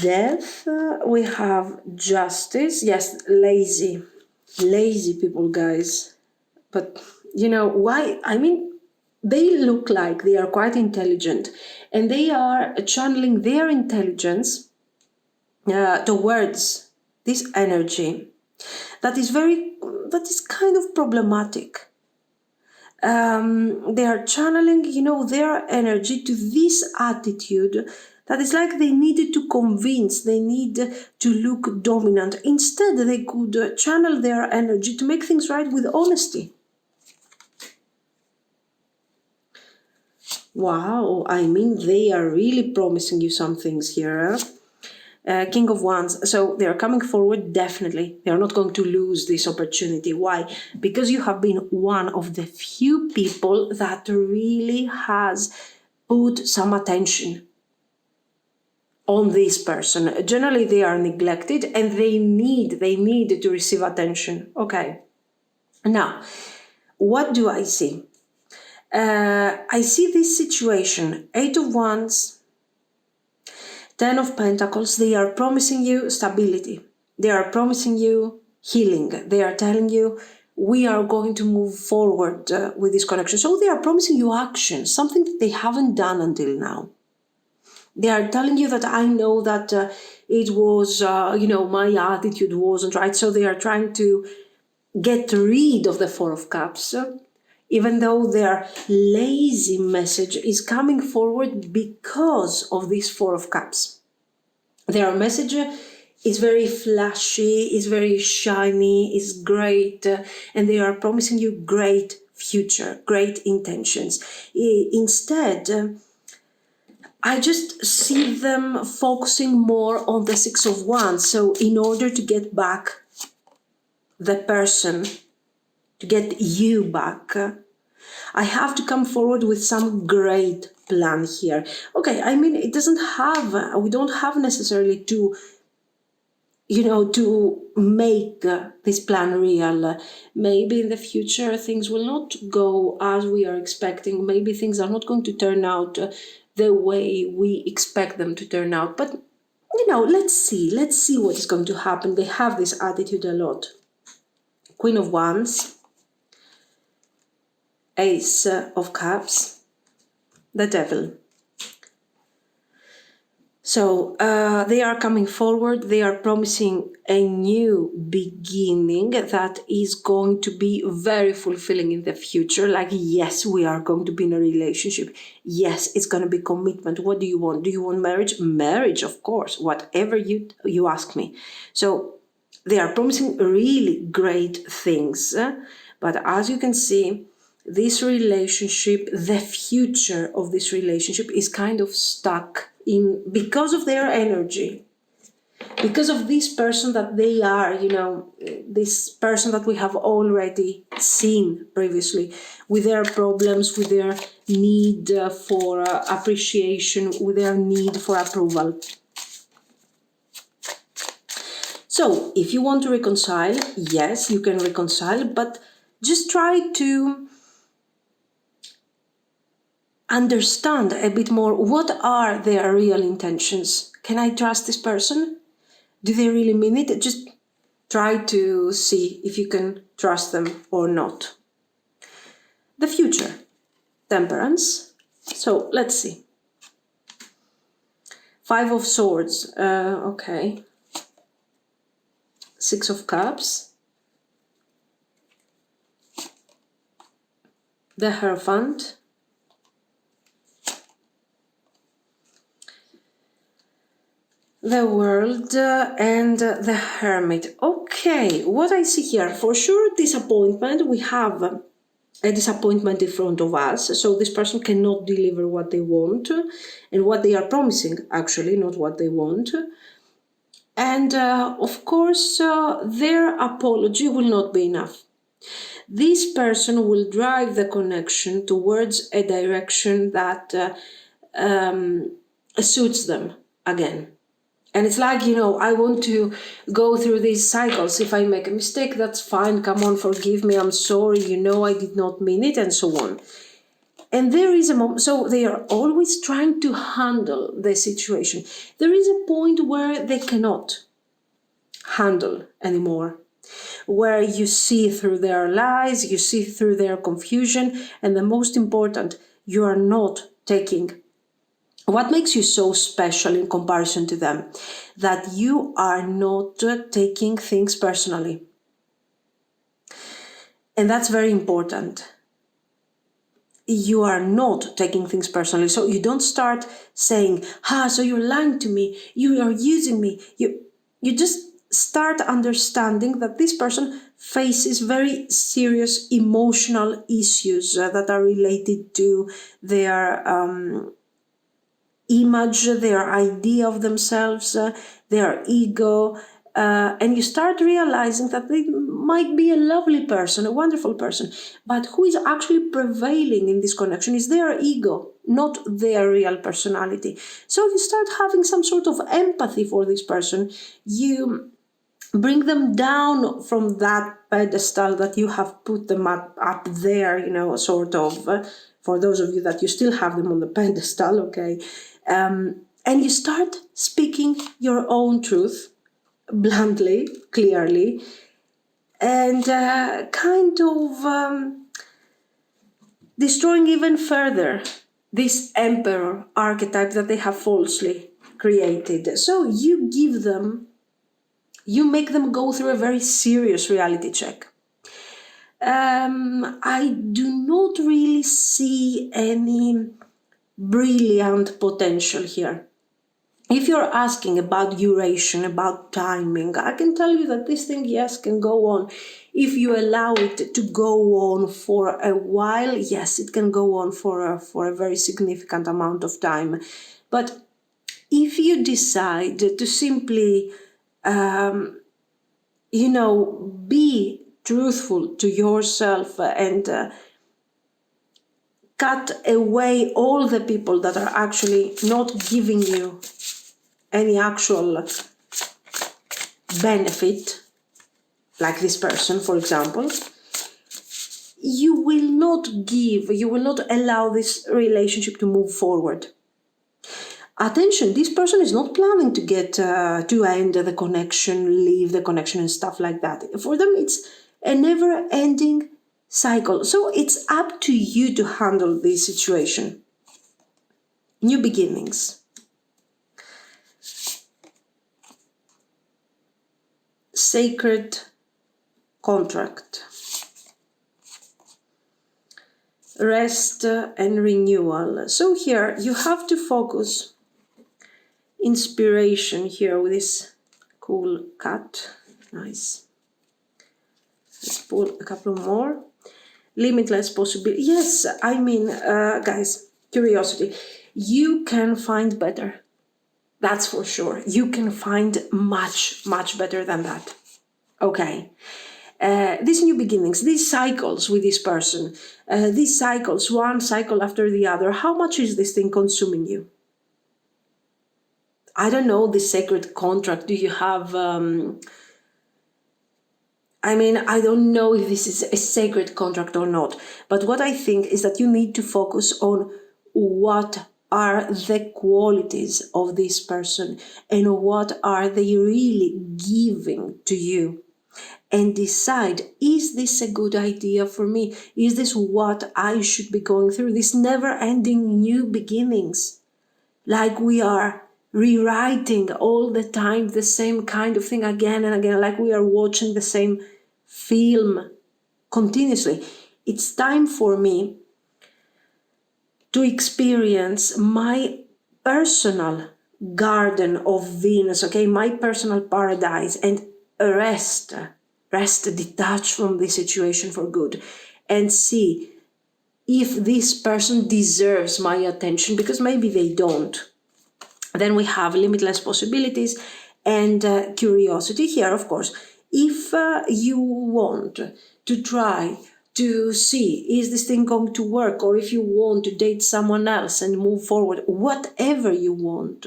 Death. We have Justice. Yes, lazy people, guys. But why? I mean, they look like they are quite intelligent, and they are channeling their intelligence towards this energy that is kind of problematic. They are channeling, their energy to this attitude that is like they needed to convince, they need to look dominant. Instead, they could channel their energy to make things right with honesty. Wow, I mean, they are really promising you some things here. King of Wands. So they are coming forward, definitely. They are not going to lose this opportunity. Why? Because you have been one of the few people that really has put some attention on this person. Generally, they are neglected and they need to receive attention. Okay. Now, what do I see? I see this situation, 8 of Wands, 10 of Pentacles. They are promising you stability. They are promising you healing. They are telling you, we are going to move forward with this connection. So they are promising you action, something that they haven't done until now. They are telling you that I know that it was, my attitude wasn't right. So they are trying to get rid of the Four of Cups, even though their lazy message is coming forward because of this Four of Cups. Their message is very flashy, is very shiny, is great, and they are promising you great future, great intentions. Instead, I just see them focusing more on the Six of Wands. So in order to get back the person, to get you back, I have to come forward with some great plan here. Okay, I mean, we don't have necessarily to make this plan real. Maybe in the future things will not go as we are expecting. Maybe things are not going to turn out the way we expect them to turn out. But, let's see what is going to happen. They have this attitude a lot. Queen of Wands, Ace of Cups, the Devil. So they are coming forward. They are promising a new beginning that is going to be very fulfilling in the future. Like, yes, we are going to be in a relationship. Yes, it's going to be commitment. What do you want? Do you want marriage? Marriage, of course. Whatever you ask me. So they are promising really great things. But as you can see, this relationship, the future of this relationship is kind of stuck in because of their energy, because of this person that they are, this person that we have already seen previously, with their problems, with their need for appreciation, with their need for approval. So if you want to reconcile, yes, you can reconcile, but just try to understand a bit more what are their real intentions. Can I trust this person? Do they really mean it? Just try to see if you can trust them or not. The future, Temperance. So let's see. 5 of Swords, okay. 6 of Cups. The Hierophant. The World and the Hermit. Okay, what I see here, for sure disappointment. We have a disappointment in front of us, so this person cannot deliver what they want and what they are promising, actually, not what they want. And of course, their apology will not be enough. This person will drive the connection towards a direction that suits them again. And it's like, I want to go through these cycles. If I make a mistake, that's fine. Come on, forgive me. I'm sorry. I did not mean it, and so on. And there is a moment, so they are always trying to handle the situation. There is a point where they cannot handle anymore, where you see through their lies, you see through their confusion, and the most important, you are not taking. What makes you so special in comparison to them? That you are not taking things personally. And that's very important. You are not taking things personally. So you don't start saying, so you're lying to me, you are using me. You just start understanding that this person faces very serious emotional issues that are related to their image, their idea of themselves, their ego, and you start realizing that they might be a lovely person, a wonderful person, but who is actually prevailing in this connection is their ego, not their real personality. So you start having some sort of empathy for this person. You bring them down from that pedestal that you have put them up there, sort of, for those of you that you still have them on the pedestal, okay? And you start speaking your own truth, bluntly, clearly, and kind of destroying even further this emperor archetype that they have falsely created. So you make them go through a very serious reality check. I do not really see any brilliant potential here. If you're asking about duration, about timing, I can tell you that this thing, yes, can go on. If you allow it to go on for a while, yes, it can go on for a very significant amount of time. But if you decide to simply, be truthful to yourself and cut away all the people that are actually not giving you any actual benefit, like this person, for example, you will not allow this relationship to move forward. Attention, this person is not planning to get to end the connection, leave the connection and stuff like that. For them, it's a never-ending cycle. So it's up to you to handle this situation. New beginnings. Sacred contract. Rest and renewal. So here you have to focus. Inspiration here with this cool cat. Nice. Let's pull a couple more. Limitless possibility. Yes, I mean, guys, curiosity. You can find better. That's for sure. You can find much, much better than that. Okay. These new beginnings, these cycles with this person, these cycles, one cycle after the other, how much is this thing consuming you? I don't know, this sacred contract, do you have... I don't know if this is a sacred contract or not, but what I think is that you need to focus on what are the qualities of this person and what are they really giving to you, and decide, is this a good idea for me? Is this what I should be going through? This never-ending new beginnings, like we are rewriting all the time the same kind of thing again and again, like we are watching the same film continuously. It's time for me to experience my personal garden of Venus, okay, my personal paradise, and rest, detach from this situation for good, and see if this person deserves my attention, because maybe they don't. Then we have limitless possibilities and curiosity here, of course. If you want to try to see, is this thing going to work, or if you want to date someone else and move forward, whatever you want,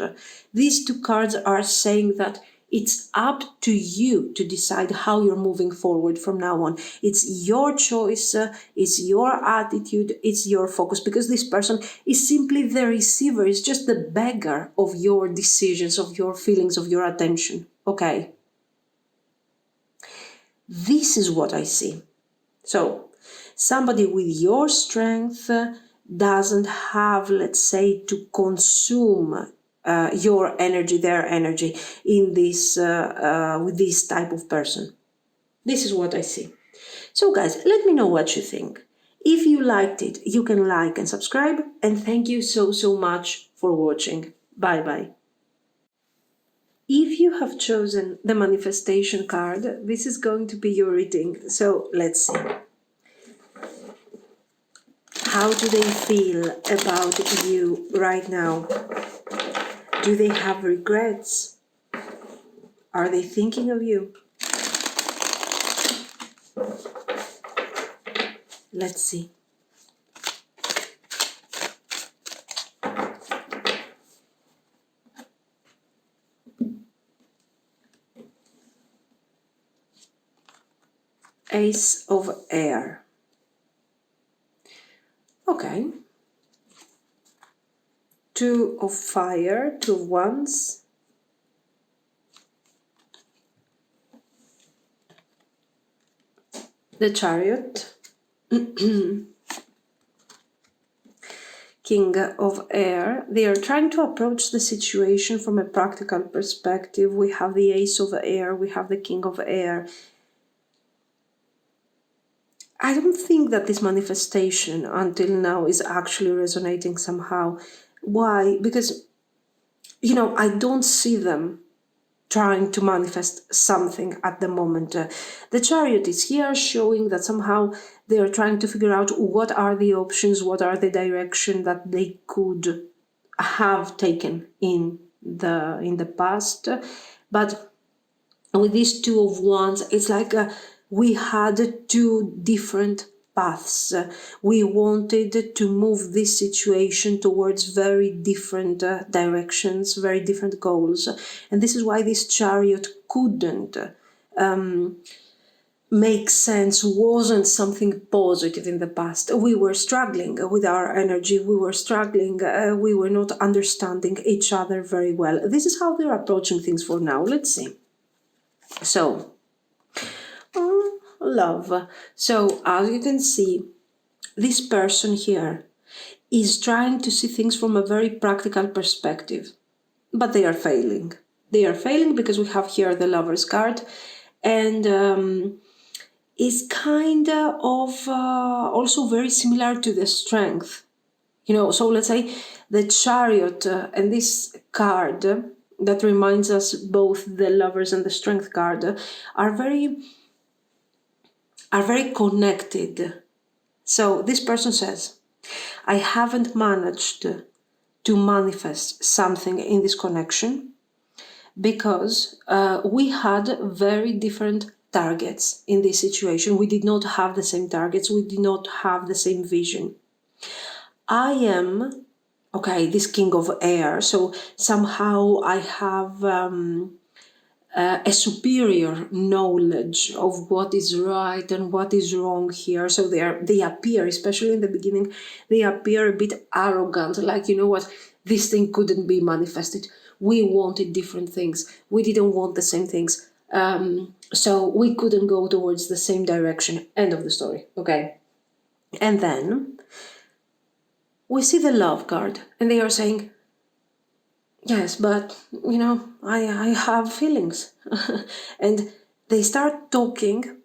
these two cards are saying that it's up to you to decide how you're moving forward from now on. It's your choice, it's your attitude, it's your focus, because this person is simply the receiver, is just the beggar of your decisions, of your feelings, of your attention. Okay? This is what I see. So, somebody with your strength doesn't have, let's say, to consume your energy, their energy, in this with this type of person. This is what I see. So guys, let me know what you think. If you liked it, you can like and subscribe, and thank you so much for watching. Bye bye. If you have chosen the manifestation card, this is going to be your reading. So let's see. How do they feel about you right now? Do they have regrets? Are they thinking of you? Let's see. Ace of Air. Okay. Two of Fire, two of Wands. The Chariot. King of Air. They are trying to approach the situation from a practical perspective. We have the Ace of Air, we have the King of Air. I don't think that this manifestation until now is actually resonating somehow. Why? Because, I don't see them trying to manifest something at the moment. The Chariot is here showing that somehow they are trying to figure out what are the options, what are the direction that they could have taken in the past. But with these Two of Wands, it's like we had two different paths. We wanted to move this situation towards very different directions, very different goals. And this is why this Chariot couldn't make sense, wasn't something positive in the past. We were struggling with our energy, we were struggling, we were not understanding each other very well. This is how they're approaching things for now. Let's see. So, love. So, as you can see, this person here is trying to see things from a very practical perspective, but they are failing. They are failing because we have here the Lover's card, and is kind of also very similar to the Strength. So let's say the Chariot and this card that reminds us both the Lovers and the Strength card are very connected. So this person says, I haven't managed to manifest something in this connection because we had very different targets in this situation. We did not have the same targets. We did not have the same vision. I am, this King of Air, so somehow I have a superior knowledge of what is right and what is wrong here. So they appear, especially in the beginning, they appear a bit arrogant, like, you know what, this thing couldn't be manifested. We wanted different things. We didn't want the same things. So we couldn't go towards the same direction. End of the story. Okay. And then we see the love card, and they are saying, yes, but, you know, I have feelings. And they start talking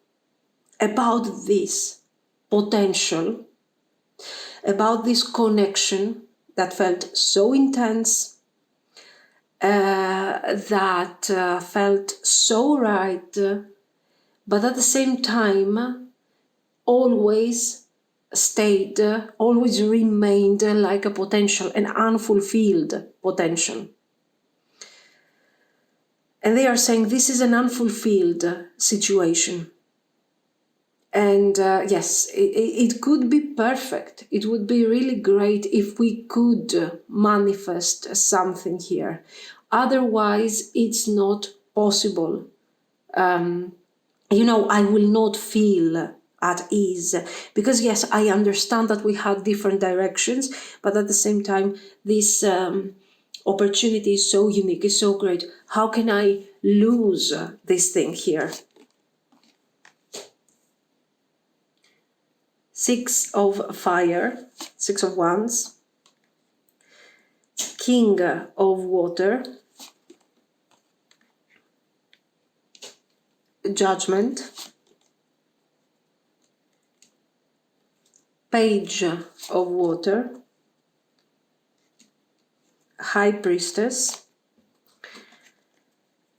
about this potential, about this connection that felt so intense, that felt so right, but at the same time always always remained like a potential, an unfulfilled potential. And they are saying this is an unfulfilled situation. And yes, it could be perfect. It would be really great if we could manifest something here. Otherwise, it's not possible. You know, I will not feel at ease, because yes, I understand that we had different directions, but at the same time, this opportunity is so unique, is so great. How can I lose this thing here? 6 of fire, 6 of wands, King of water, Judgment, Page of water, High Priestess,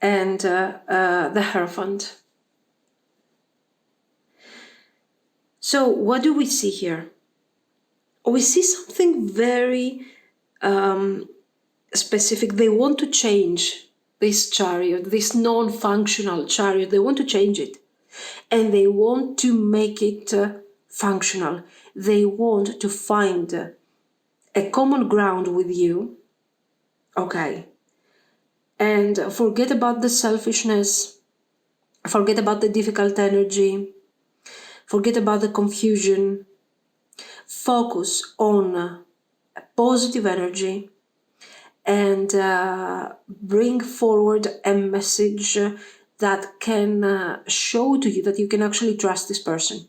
and the Hierophant. So what do we see here? We see something very specific. They want to change this chariot, this non-functional chariot. They want to change it, and they want to make it functional. They want to find a common ground with you, okay, and forget about the selfishness, forget about the difficult energy, forget about the confusion, focus on positive energy, and bring forward a message that can show to you that you can actually trust this person.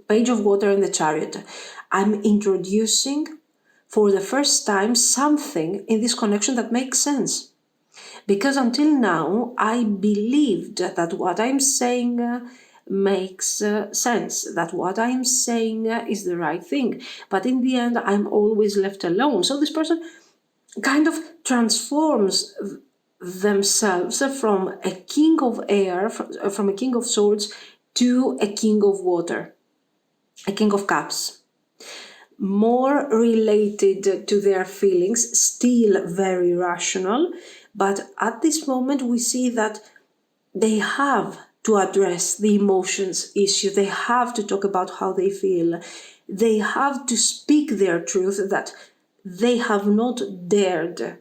Page of water and the Chariot. I'm introducing for the first time something in this connection that makes sense. Because until now, I believed that what I'm saying makes sense, that what I'm saying is the right thing. But in the end, I'm always left alone. So this person kind of transforms themselves from a king of air, from a king of swords, to a king of water, a king of cups. More related to their feelings, still very rational, but at this moment we see that they have to address the emotions issue. They have to talk about how they feel. They have to speak their truth that they have not dared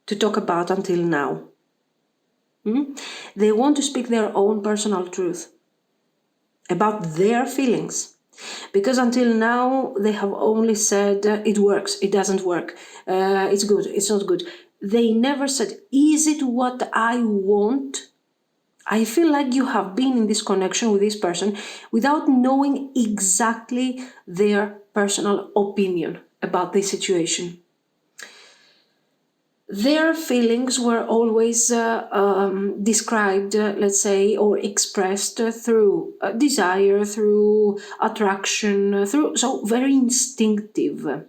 to talk about until now. They want to speak their own personal truth about their feelings. Because until now, they have only said, it works, it doesn't work, it's good, it's not good. They never said, is it what I want? I feel like you have been in this connection with this person without knowing exactly their personal opinion about this situation. Their feelings were always described, let's say, or expressed through desire, through attraction, through so very instinctive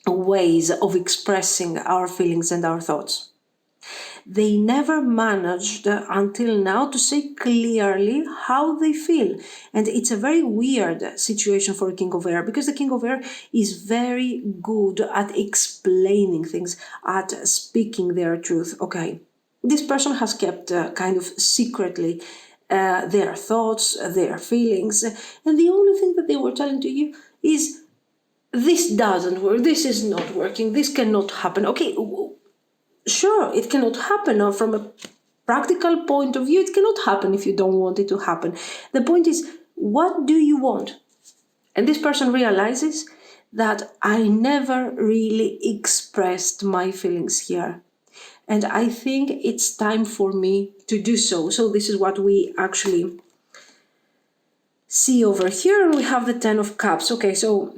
ways of expressing our feelings and our thoughts. They never managed until now to say clearly how they feel. And it's a very weird situation for a King of Air, because the King of Air is very good at explaining things, at speaking their truth. Okay, this person has kept kind of secretly their thoughts, their feelings, and the only thing that they were telling to you is, this doesn't work, this is not working, this cannot happen. Okay, sure, it cannot happen from a practical point of view, it cannot happen if you don't want it to happen. The point is, what do you want? And this person realizes that I never really expressed my feelings here. And I think it's time for me to do so. So this is what we actually see over here. And we have the 10 of Cups. Okay, so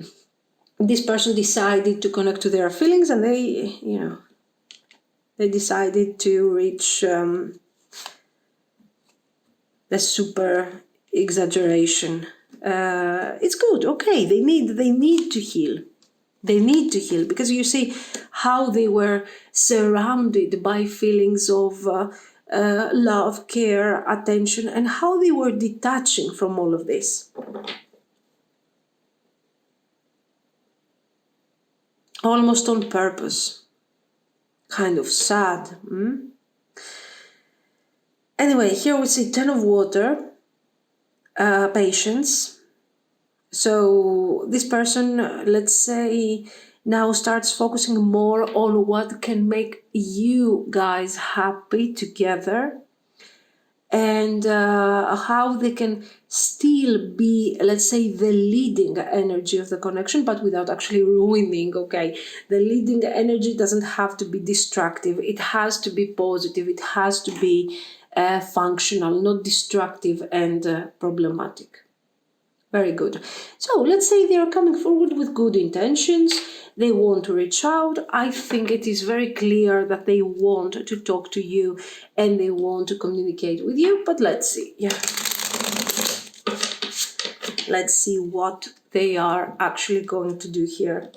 this person decided to connect to their feelings, and they decided to reach the super exaggeration. It's good. Okay, they need to heal. They need to heal, because you see how they were surrounded by feelings of love, care, attention, and how they were detaching from all of this. Almost on purpose. Kind of sad. Anyway, here we see 10 of Water, patience. So this person, let's say, now starts focusing more on what can make you guys happy together, and how they can still be, let's say, the leading energy of the connection, but without actually ruining, okay? The leading energy doesn't have to be destructive. It has to be positive. It has to be functional, not destructive and problematic. Very good. So let's say they are coming forward with good intentions. They want to reach out. I think it is very clear that they want to talk to you and they want to communicate with you. But let's see. Yeah. Let's see what they are actually going to do here.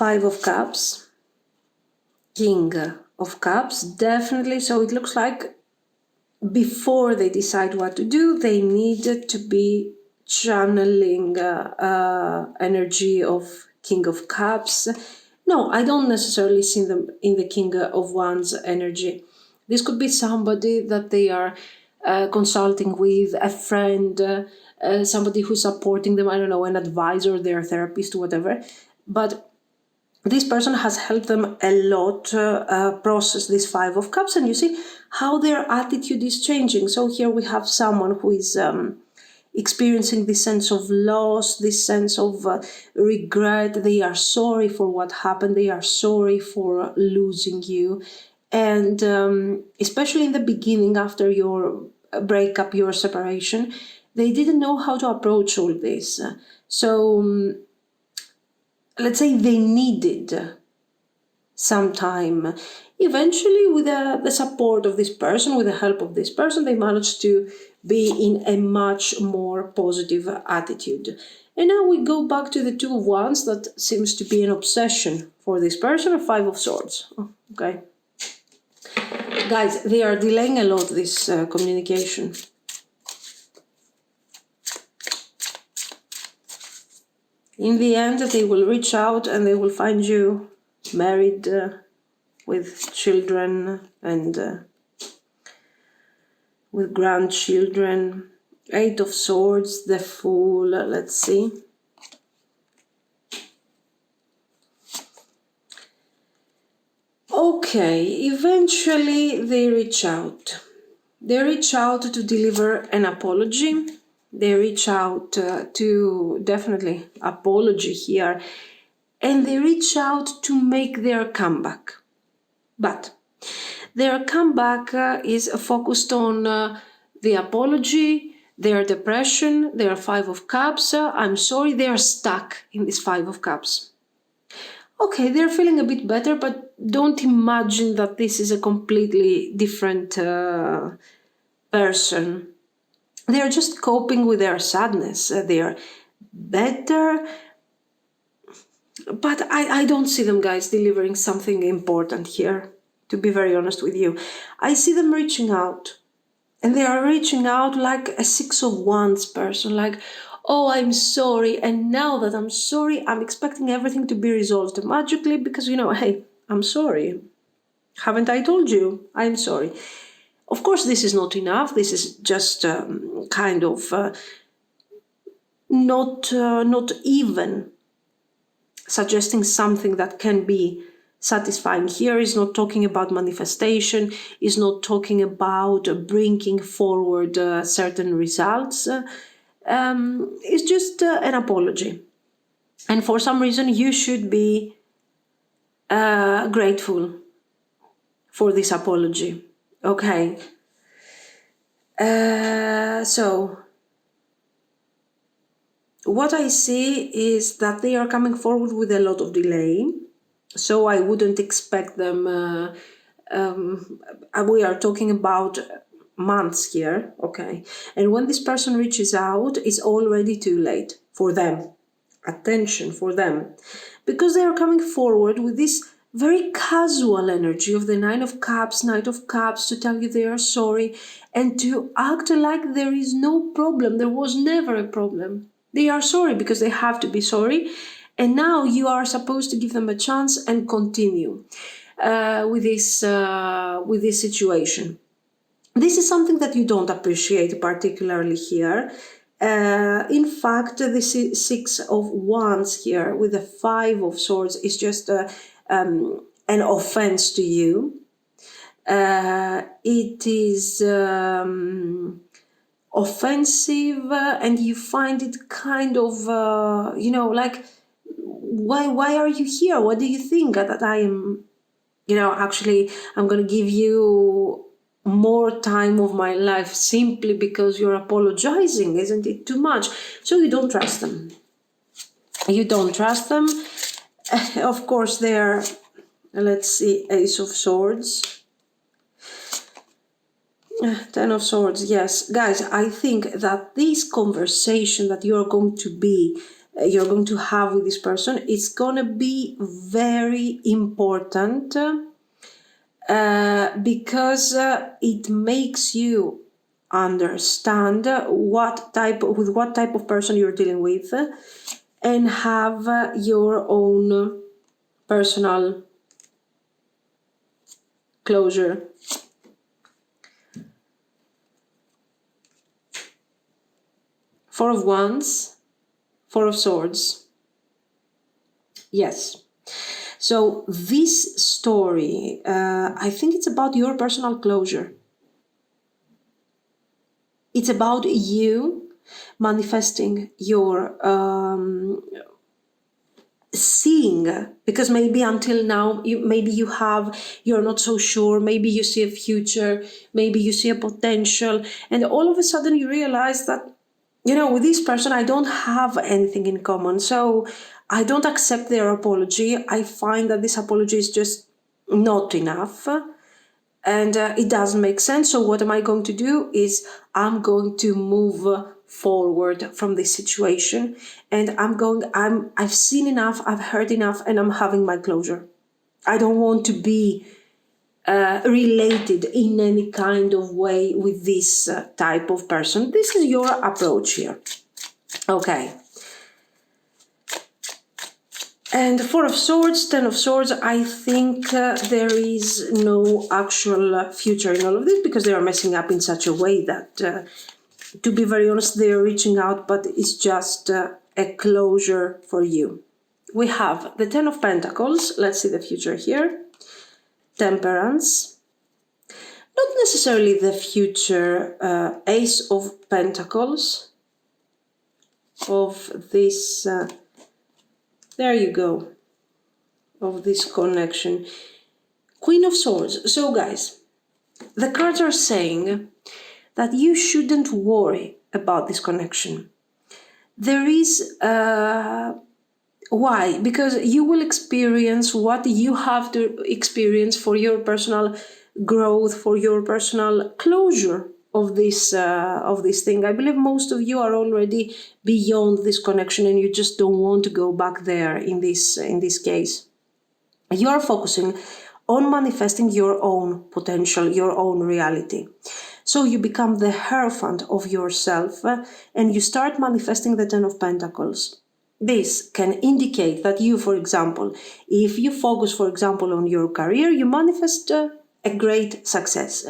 Five of Cups, King of Cups, definitely. So it looks like before they decide what to do, they needed to be channeling energy of King of Cups. No, I don't necessarily see them in the King of Wands energy. This could be somebody that they are consulting with, a friend, somebody who's supporting them, I don't know, an advisor, their therapist, whatever. But this person has helped them a lot process this Five of Cups, and you see how their attitude is changing. So here we have someone who is experiencing this sense of loss, this sense of regret. They are sorry for what happened. They are sorry for losing you. And especially in the beginning, after your breakup, your separation, they didn't know how to approach all this. So let's say they needed some time. Eventually, with the support of this person, with the help of this person, they managed to be in a much more positive attitude. And now we go back to the Two of Wands. That seems to be an obsession for this person, a Five of Swords. Okay. Guys, they are delaying a lot this communication. In the end, they will reach out and they will find you married with children and with grandchildren. Eight of Swords, the Fool, let's see. Okay, eventually they reach out. They reach out to deliver an apology. They reach out to definitely apology here. And they reach out to make their comeback. But their comeback is focused on the apology, their depression, their Five of Cups. I'm sorry, they are stuck in this Five of Cups. Okay, they're feeling a bit better, but don't imagine that this is a completely different person. They're just coping with their sadness. They're better. But I don't see them, guys, delivering something important here, to be very honest with you. I see them reaching out. And they are reaching out like a Six of Wands person, like, oh, I'm sorry, and now that I'm sorry, I'm expecting everything to be resolved magically because, hey, I'm sorry. Haven't I told you? I'm sorry. Of course, this is not enough. This is just kind of not even suggesting something that can be satisfying. Here is not talking about manifestation, is not talking about bringing forward certain results. It's just an apology. And for some reason, you should be grateful for this apology. Okay. So what I see is that they are coming forward with a lot of delay. So I wouldn't expect them. We are talking about months here, okay? And when this person reaches out, it's already too late for them. Attention for them. Because they are coming forward with this very casual energy of the Nine of Cups, Knight of Cups, to tell you they are sorry and to act like there is no problem. There was never a problem. They are sorry because they have to be sorry. And now you are supposed to give them a chance and continue with this situation. This is something that you don't appreciate particularly here. In fact, the Six of Wands here with the Five of Swords is just an offense to you. It is offensive, and you find it kind of, like, why are you here? What do you think that I am, actually, I'm going to give you more time of my life simply because you're apologizing? Isn't it too much? So you don't trust them. You don't trust them. Of course, they're, let's see, Ace of Swords. Ten of Swords, yes. Guys, I think that this conversation that you're going to have with this person, it's going to be very important because it makes you understand what type of person you're dealing with and have your own personal closure. Four of Wands, Four of Swords. Yes. So this story, I think it's about your personal closure. It's about you manifesting your seeing, because maybe until now you're not so sure, maybe you see a future, maybe you see a potential, and all of a sudden you realize that, with this person I don't have anything in common, so I don't accept their apology. I find that this apology is just not enough, and it doesn't make sense. So what am I going to do is I'm going to move forward from this situation, and I've seen enough, I've heard enough, and I'm having my closure. I don't want to be related in any kind of way with this type of person. This is your approach here. Okay. And Four of Swords, Ten of Swords, I think there is no actual future in all of this because they are messing up in such a way that, to be very honest, they are reaching out, but it's just a closure for you. We have the Ten of Pentacles. Let's see the future here. Temperance. Not necessarily the future. Ace of Pentacles. Of this... there you go. Of this connection. Queen of Swords. So guys, the cards are saying that you shouldn't worry about this connection. There is... why? Because you will experience what you have to experience for your personal growth, for your personal closure of this thing. I believe most of you are already beyond this connection and you just don't want to go back there in this case. You are focusing on manifesting your own potential, your own reality. So you become the Hierophant of yourself and you start manifesting the Ten of Pentacles. This can indicate that you, for example, if you focus, for example, on your career, you manifest a great success.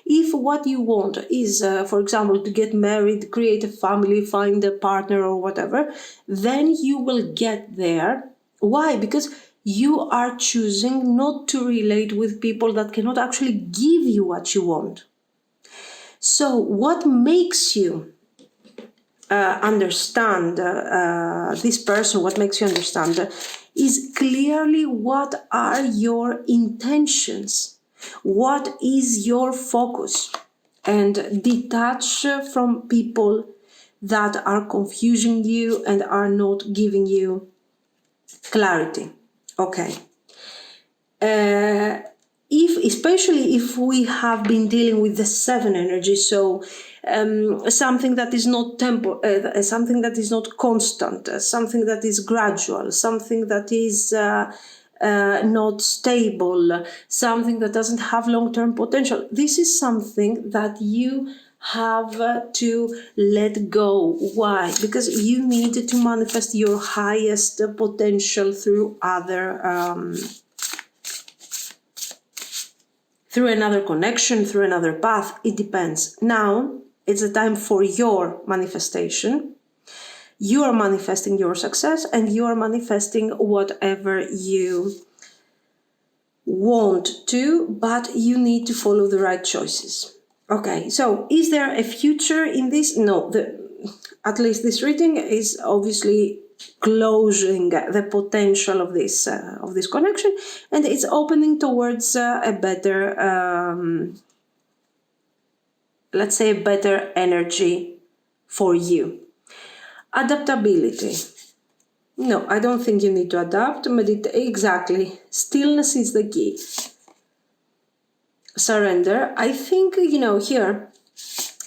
If what you want is, for example, to get married, create a family, find a partner or whatever, then you will get there. Why? Because you are choosing not to relate with people that cannot actually give you what you want. So what makes you understand this person, what makes you understand is clearly what are your intentions, what is your focus, and detach from people that are confusing you and are not giving you clarity. Okay. Especially if we have been dealing with the 7 energy, so something that is not something that is not constant, something that is gradual, something that is not stable, something that doesn't have long-term potential. This is something that you have to let go. Why? Because you need to manifest your highest potential through through another connection, through another path. It depends. Now it's a time for your manifestation. You are manifesting your success and you are manifesting whatever you want to, but you need to follow the right choices. Okay, so is there a future in this? No, at least this reading is obviously closing the potential of this connection, and it's opening towards a better, let's say, a better energy for you. Adaptability. No, I don't think you need to adapt. Exactly. Stillness is the key. Surrender. I think, here,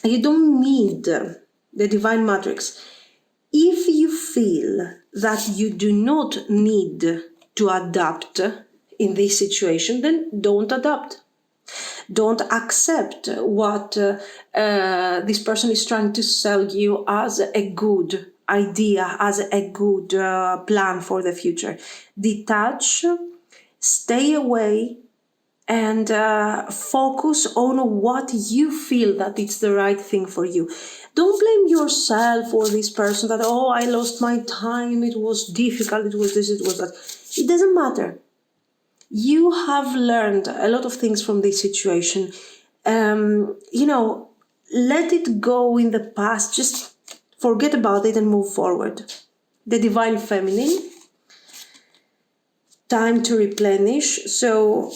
you don't need the divine matrix. If you feel that you do not need to adapt in this situation, then don't adapt. Don't accept what this person is trying to sell you as a good idea, as a good plan for the future. Detach, stay away, and focus on what you feel that it's the right thing for you. Don't blame yourself or this person that, oh, I lost my time, it was difficult, it was this, it was that. It doesn't matter. You have learned a lot of things from this situation. Let it go in the past, just forget about it and move forward. The Divine Feminine, time to replenish. So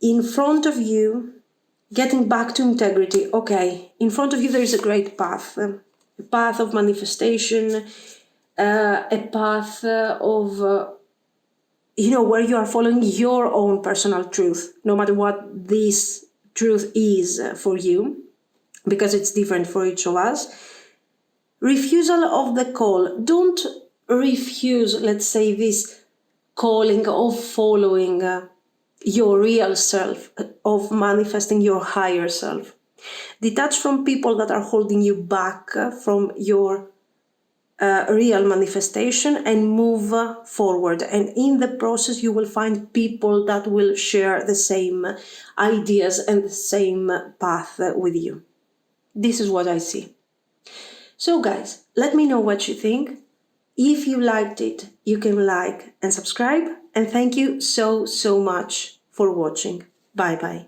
in front of you, getting back to integrity. Okay, in front of you there is a great path, a path of manifestation, a path of, where you are following your own personal truth, no matter what this truth is for you, because it's different for each of us. Refusal of the call. Don't refuse, let's say, this calling of following your real self, of manifesting your higher self. Detach from people that are holding you back from your real manifestation and move forward. And in the process, you will find people that will share the same ideas and the same path with you. This is what I see. So guys, let me know what you think. If you liked it, you can like and subscribe. And thank you so much for watching. Bye bye.